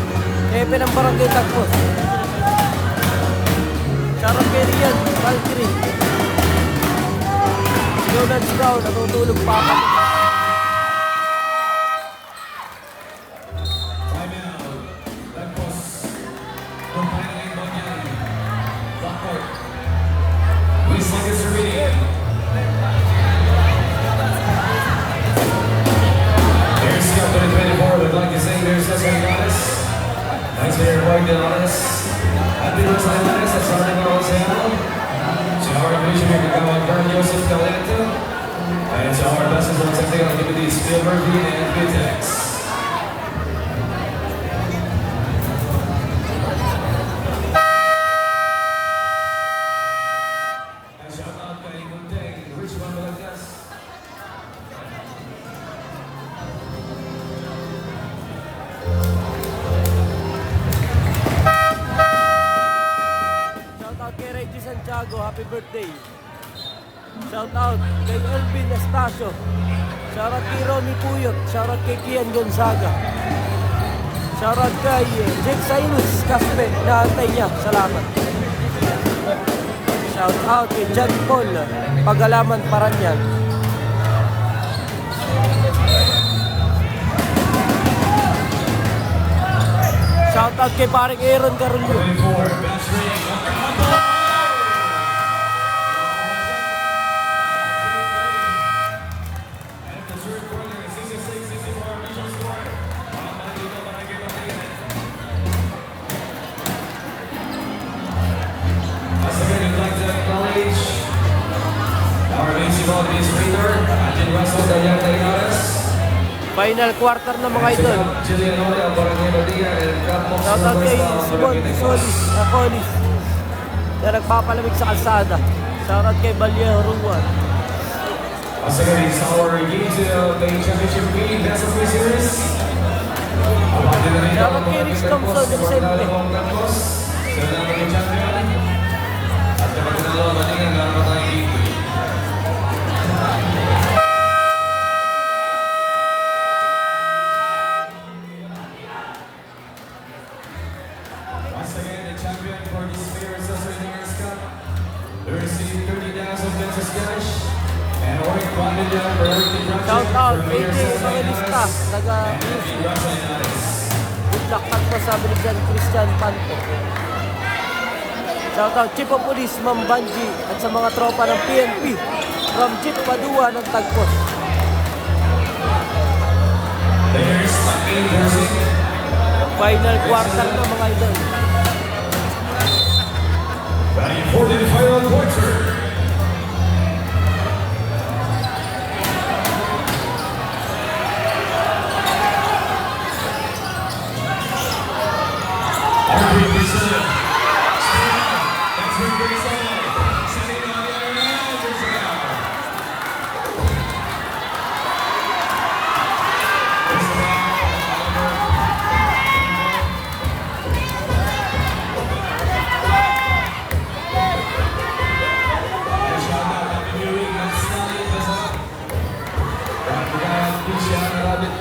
Epe ng Barangay Tagpos. Shout out kay Rian, Valkyrie. Leonard Brown, natutulog pa ako. Timeout. Tagpos. Compiling Banyan. Backcourt. 3 seconds remaining. There's Company 24. Would like to say there's Cesar Llanes. Nice player, Roy Delores. Happy birthday, Llanes. That's our name on Seattle. To our division, we can go on Carl Joseph Calento. And to our best on technical activities, Spielberg and Vitex. And shout out kay Mundeng, Richmond Malagas. Shout out kay Reggie Santiago, happy birthday. Shout out kay Elvin Estacio. Shout out kay Ronnie Puyot. Shout out kay Kian Gonzaga. Shout out kay Jake Sainus Caspe, naantay niya. Salamat. Shout out kay John Paul, Pagalaman Paranyan. Shout out kay paring Aaron Carullo. 24, bench ring. And the third quarter, 66-64, regional score. Dito, Barangay Bantayan. Once again, I'd like to acknowledge our municipal administrator, Angel Russell Dayan Dainares. Final quarter na mga idol. Julian Noya, Barangay Bantayan, and Campos Shout out kay Simon Northwest. Colis na nagpapalamig sa kalsada. Shout out kay Balyeho Ruan. Once again, it's our game to the championship game, best of 3 series. Abante na rin Shout out ang kay mga Rich Campos, Thompson, Vicente. Guardalabong Campos, sila na maging champion. At kapag tinalo, matingan, meron pa tayong game. Once again, the champion for this year's Cesar Llanes Cup will receive 30,000 pesos cash and award 1 million for everything Shout out from kay Mayor Jay Cesar Evangelista, Llanes taga and Andy Llanes. Good luck po sa Binigyan Christian Panto. Shout out Chief of Police Ma'am Banji at sa mga tropa ng PNP from Jeep Padua ng Tagpos. There's Takin Jersey. Final quarter na mga idol. Batting for the final quarter. Arvin Priscilla. That's been pretty solid. Setting on the other end. There's a foul. There's a and shout out to the new England Stallion Bazaar. Brad Cristiano Rabbit.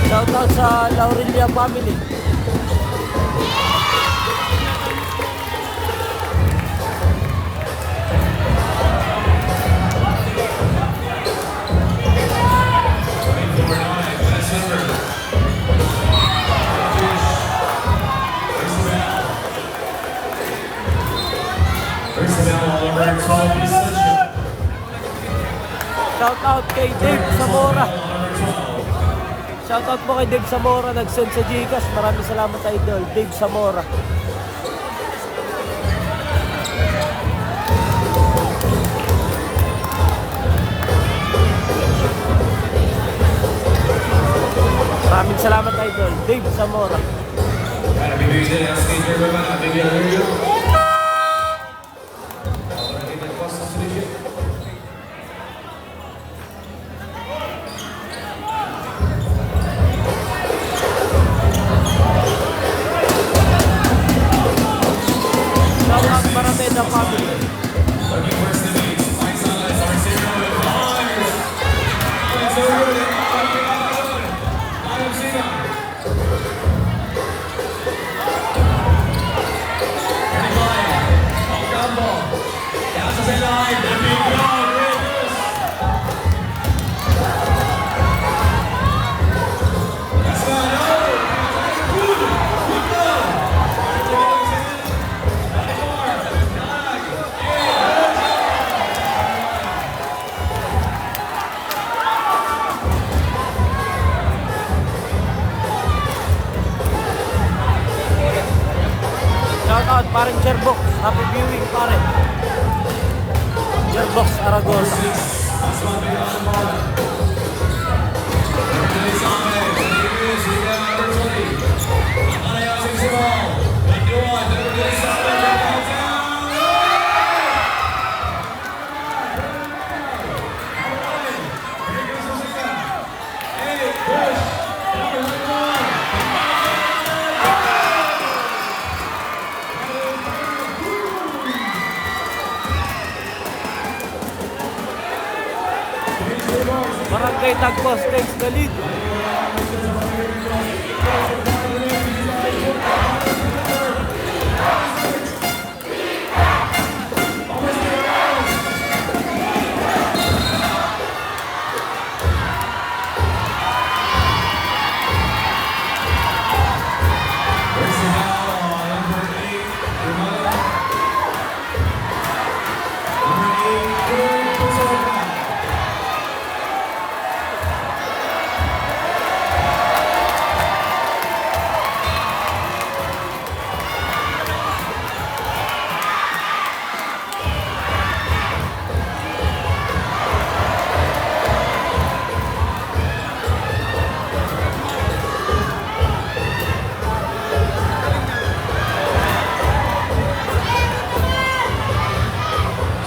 Shout out sa Laurelia family. Shout out kay Dave Zamora. Shoutout mo kay Dave Zamora, nag-send sa Gcash. Maraming salamat, idol. Dave Zamora. Maraming salamat, idol. Dave Zamora. Happy birthday, Asking everyone. Happy birthday. Balikan Boss sa sedikit. Shoutout Maratena family. Looking for estimates. Find sunlight. Our zero with Myers. It's so good. Adam Sina. Shoutout paring Jerbox. Happy viewing, pare. Jerbox Aragosa. Barangay Tagpos takes the lead.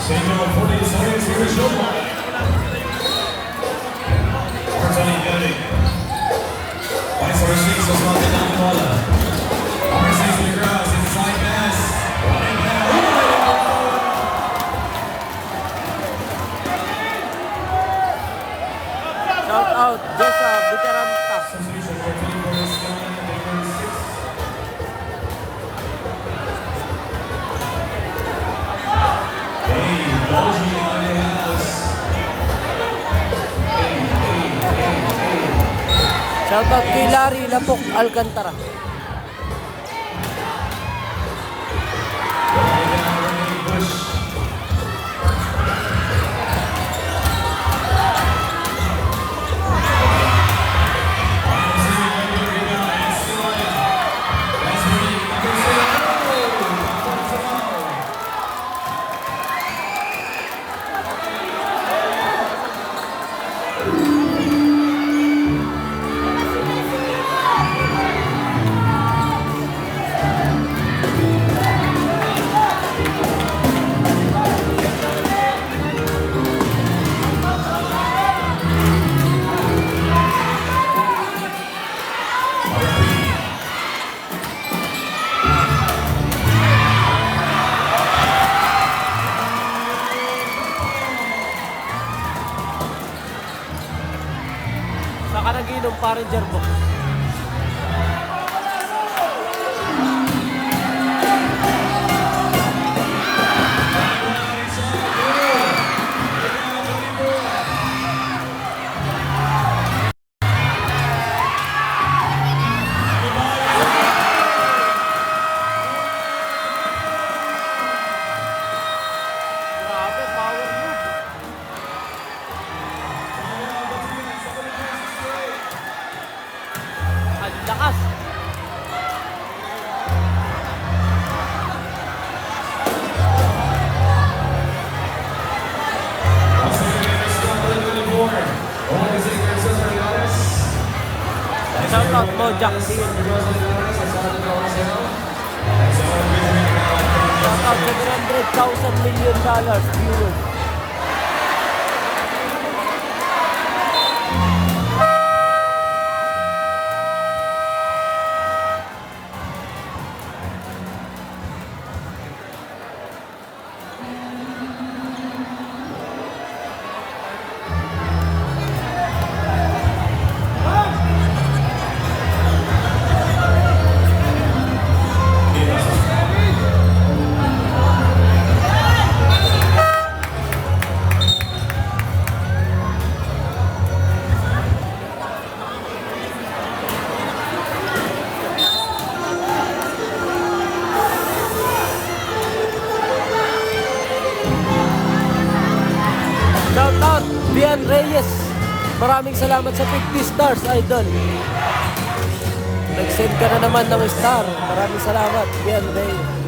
Signal 40 seconds here is Shoma. Artani Gani. Vice number 6 was not in Akimala. Number 6 in the cross, inside pass. Running down. Shoutout Jessa Buteranta. Substitution for 24 is Sky, number 6. Hey, Boji on the house. Shoutout kay Larry Lapok Alcantara. Bush. Saka nag-inom paring Jerbox. Grabe, power move. Lakas. Shout out mo, Jack Team. Shout out $700,000 million viewers. Shout out, Bian Reyes. Maraming salamat sa 50 stars, idol. Nag-send ka na naman ng star. Maraming salamat, Bian Reyes.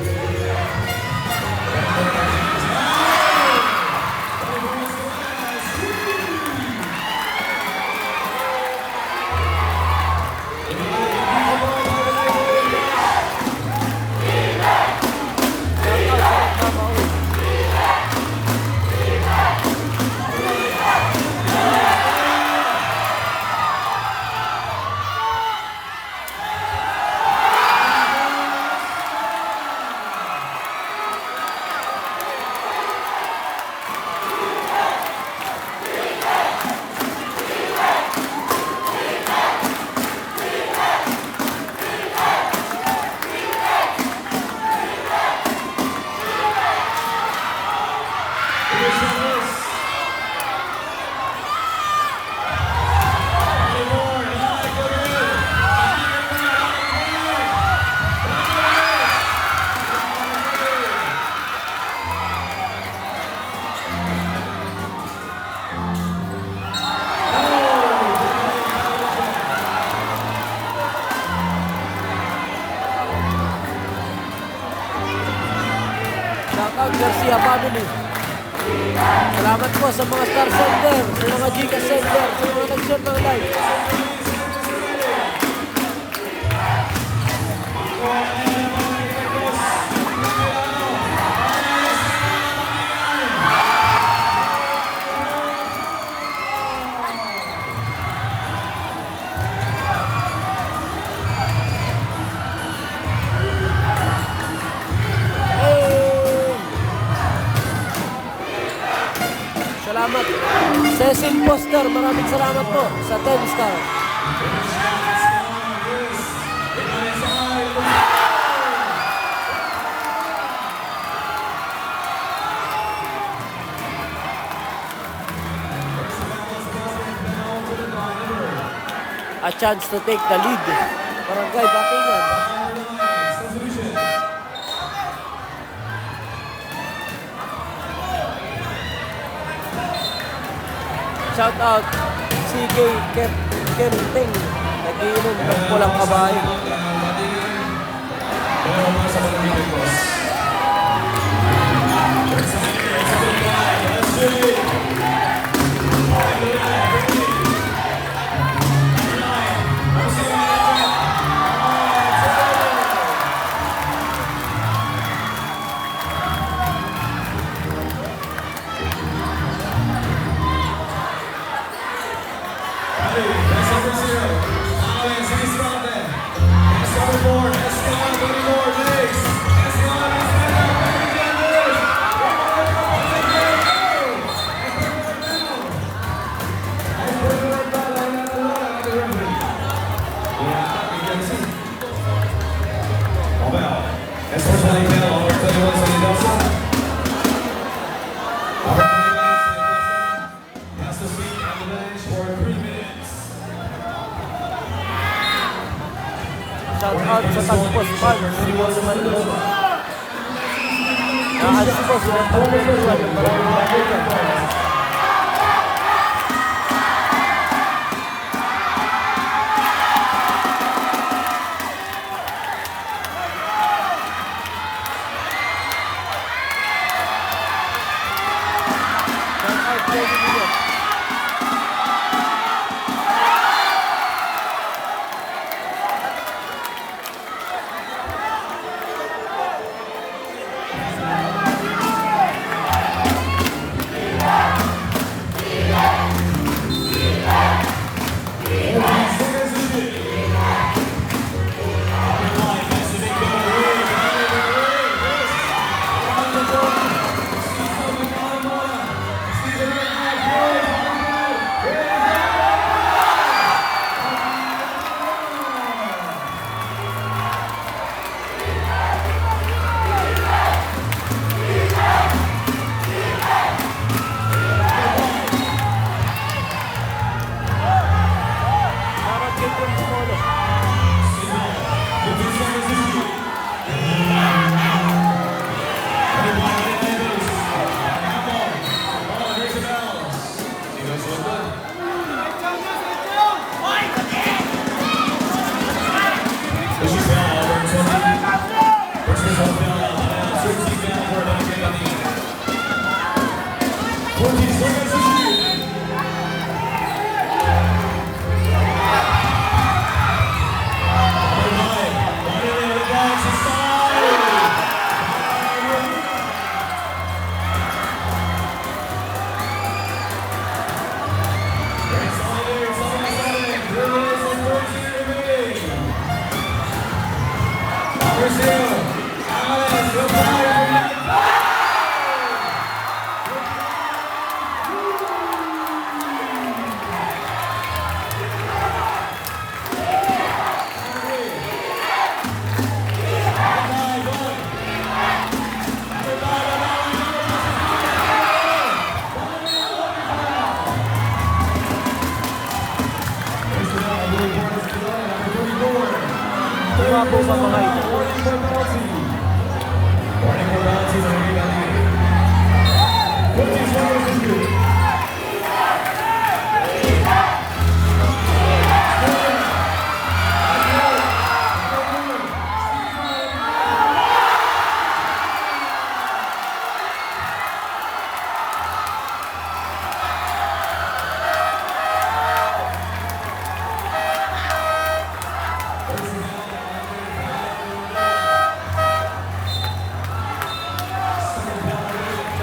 Shoutout Garcia family. Salamat po sa mga star sender, sa mga Gcash sender, sa mga nag-share ng live. Salamat. Cecil Foster, maraming salamat po sa 10 star. A chance to take the lead. Barangay Batingan. Shout out CK Kemping. Nagiinom ng pulang kabayo. Shout out sa Tagpos Fans, Simon Manilo. Naalis po sila Tagpos Fans, maraming kaibigan. Ito nga po ba mga idol?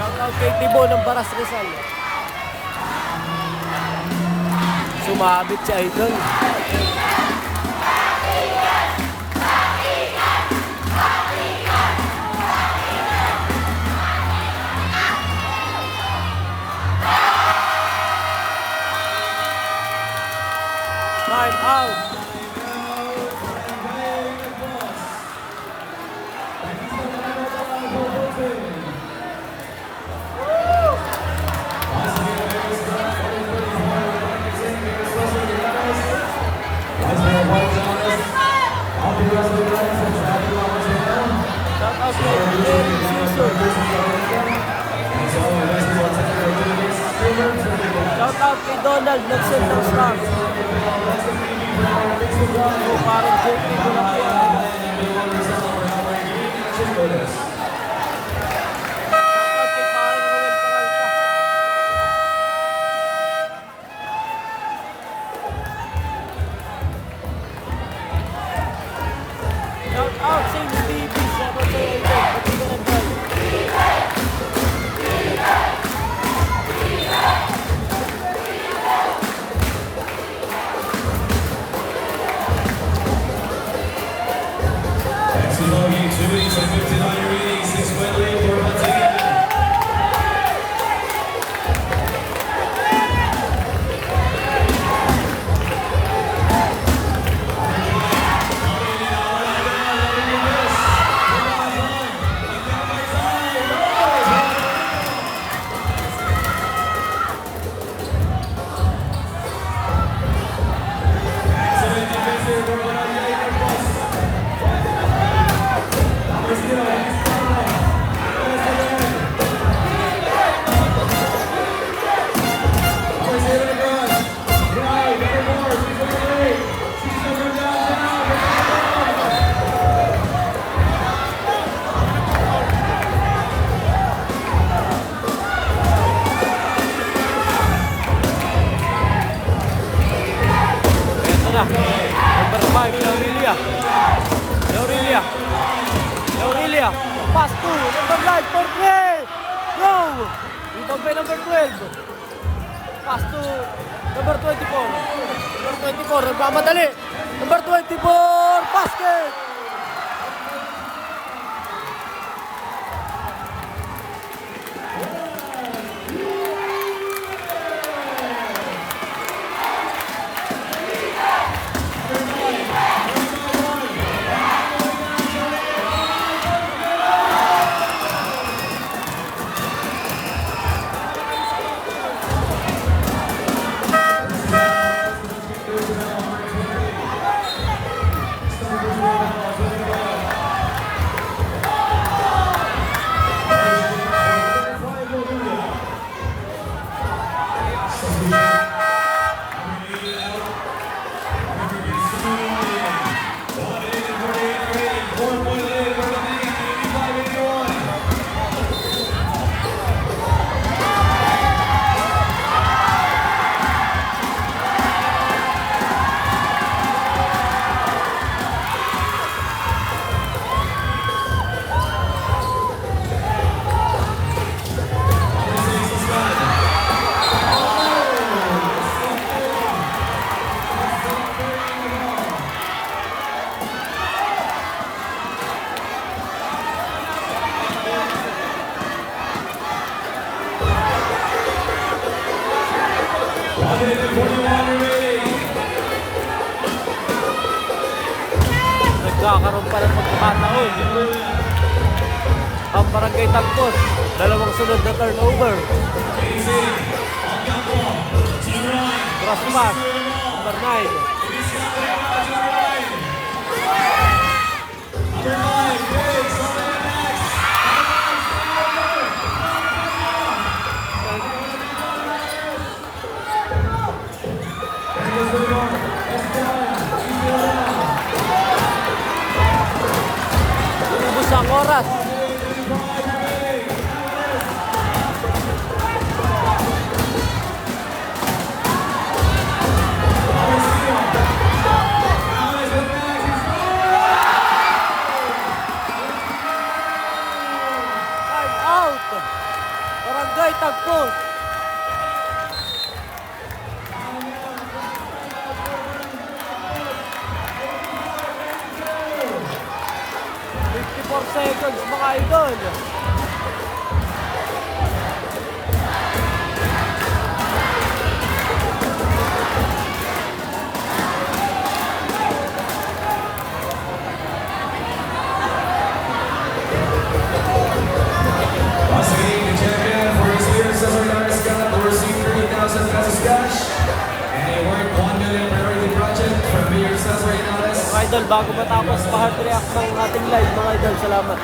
Shoutout kay Tibo ng Baras Rizal. Sumabit si idol. Time out. Shoutout kay Eric Simpson. Shoutout kay Donald ng Central Stars. So, parang JP ko lang po. Shoutout kay parang Ruel Peralta. Shoutout sa TV. Shoutout kay Idol. Pati ka ng drive. Ito na. Number 5, Laurelia. Laurelia. Laurelia. Pass to number 9 for 3. Go! Rebound by number 12. Pass to number 24. Number 24, nagmamadali. Number 24, basket! Magkakaroon pa ng pagkakataon. Ang Barangay Tagpos, dalawang sunod na turnover. Cross pass, number 9. Ubus ang oras. Time out. Barangay Tagpos. Seconds mga idol. Once again, the champion for this year's Cesar Garza Cup will receive 30,000 pesos cash and a worth 1 million priority project from Mayor Cesar Inares. Mga idol, bago matapos pa-heart react ng ating live, mga idol, salamat.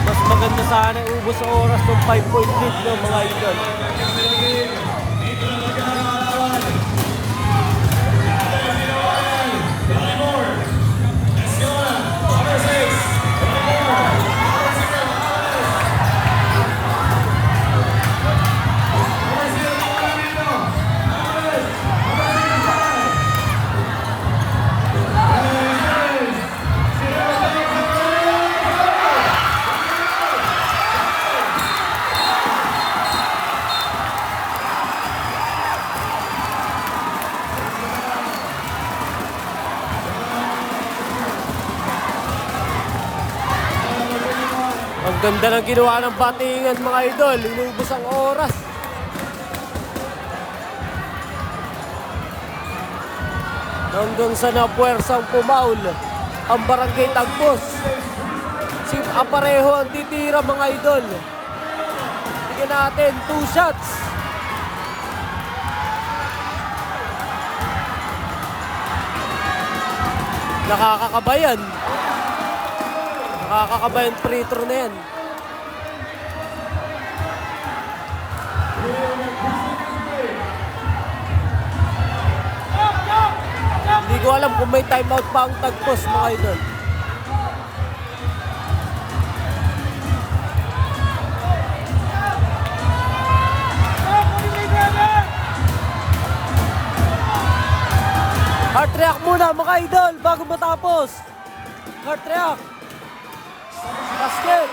Mas maganda sana ubos sa oras ng 5-point lead ng mga idol. Ang ganda ng ginawa ng batingan mga idol, inubos ang oras. Hanggang sa napuwersang pumaul ang Barangay Tagpos. Si Aparejo ang titira mga idol. Tingnan natin, 2 shots. Nakakakabayan. Nakakakabayan free throw na yan. Hindi ko alam kung may timeout pa ang Tagpos mga idol. Heart react muna mga idol bago matapos. Heart react. Basket.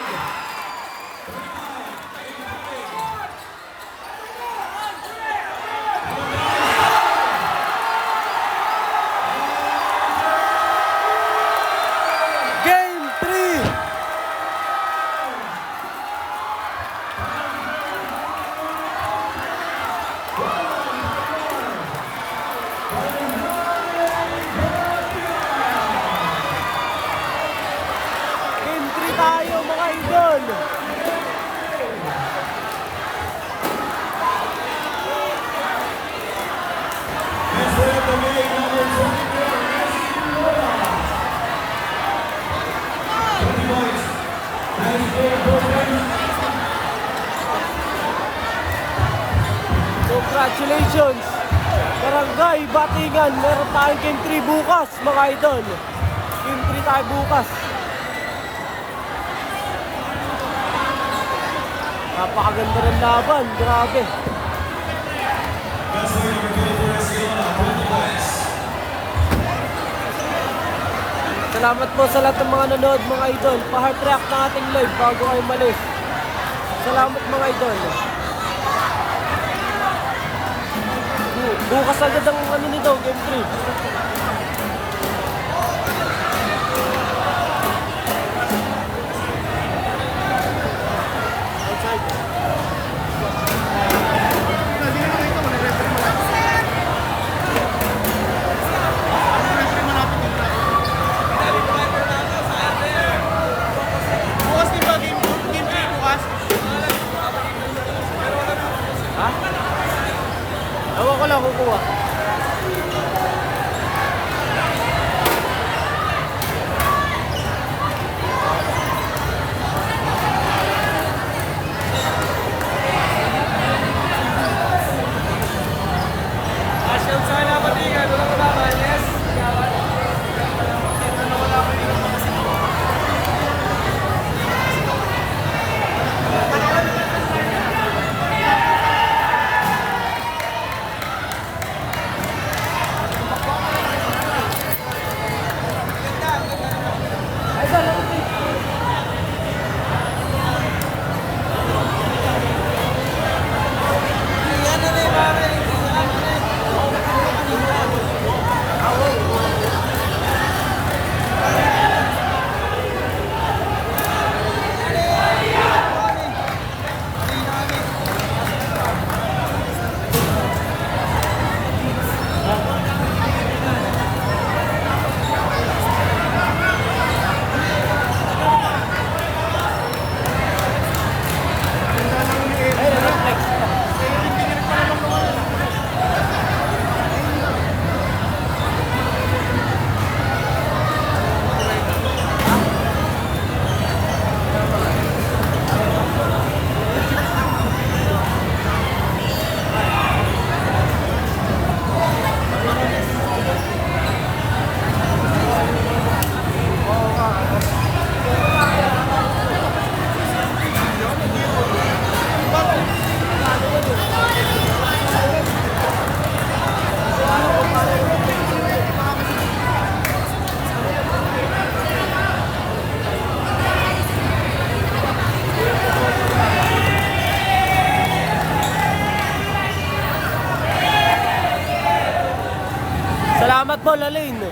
Game 3. Game 3 tayo mga idol. Next play of the game, number 24, Messi 20 points. 94 points. Congratulations! Barangay Batingan, meron tayong Game 3 bukas mga idol. Game 3 tayo bukas. Napakaganda ng laban, grabe. Best player number 24, Escalona, 20 points. Salamat po sa lahat ng mga nanood mga idol. Pa-heart react ng ating live bago kayo malis. Salamat mga idol. Bukas agad ang ano nito, Game 3. Bukas din ba game 3 bukas? Ewan ko lang kukuha. Asyam sana Batingan, wala ko laban, yes? Salamat po, Lalane.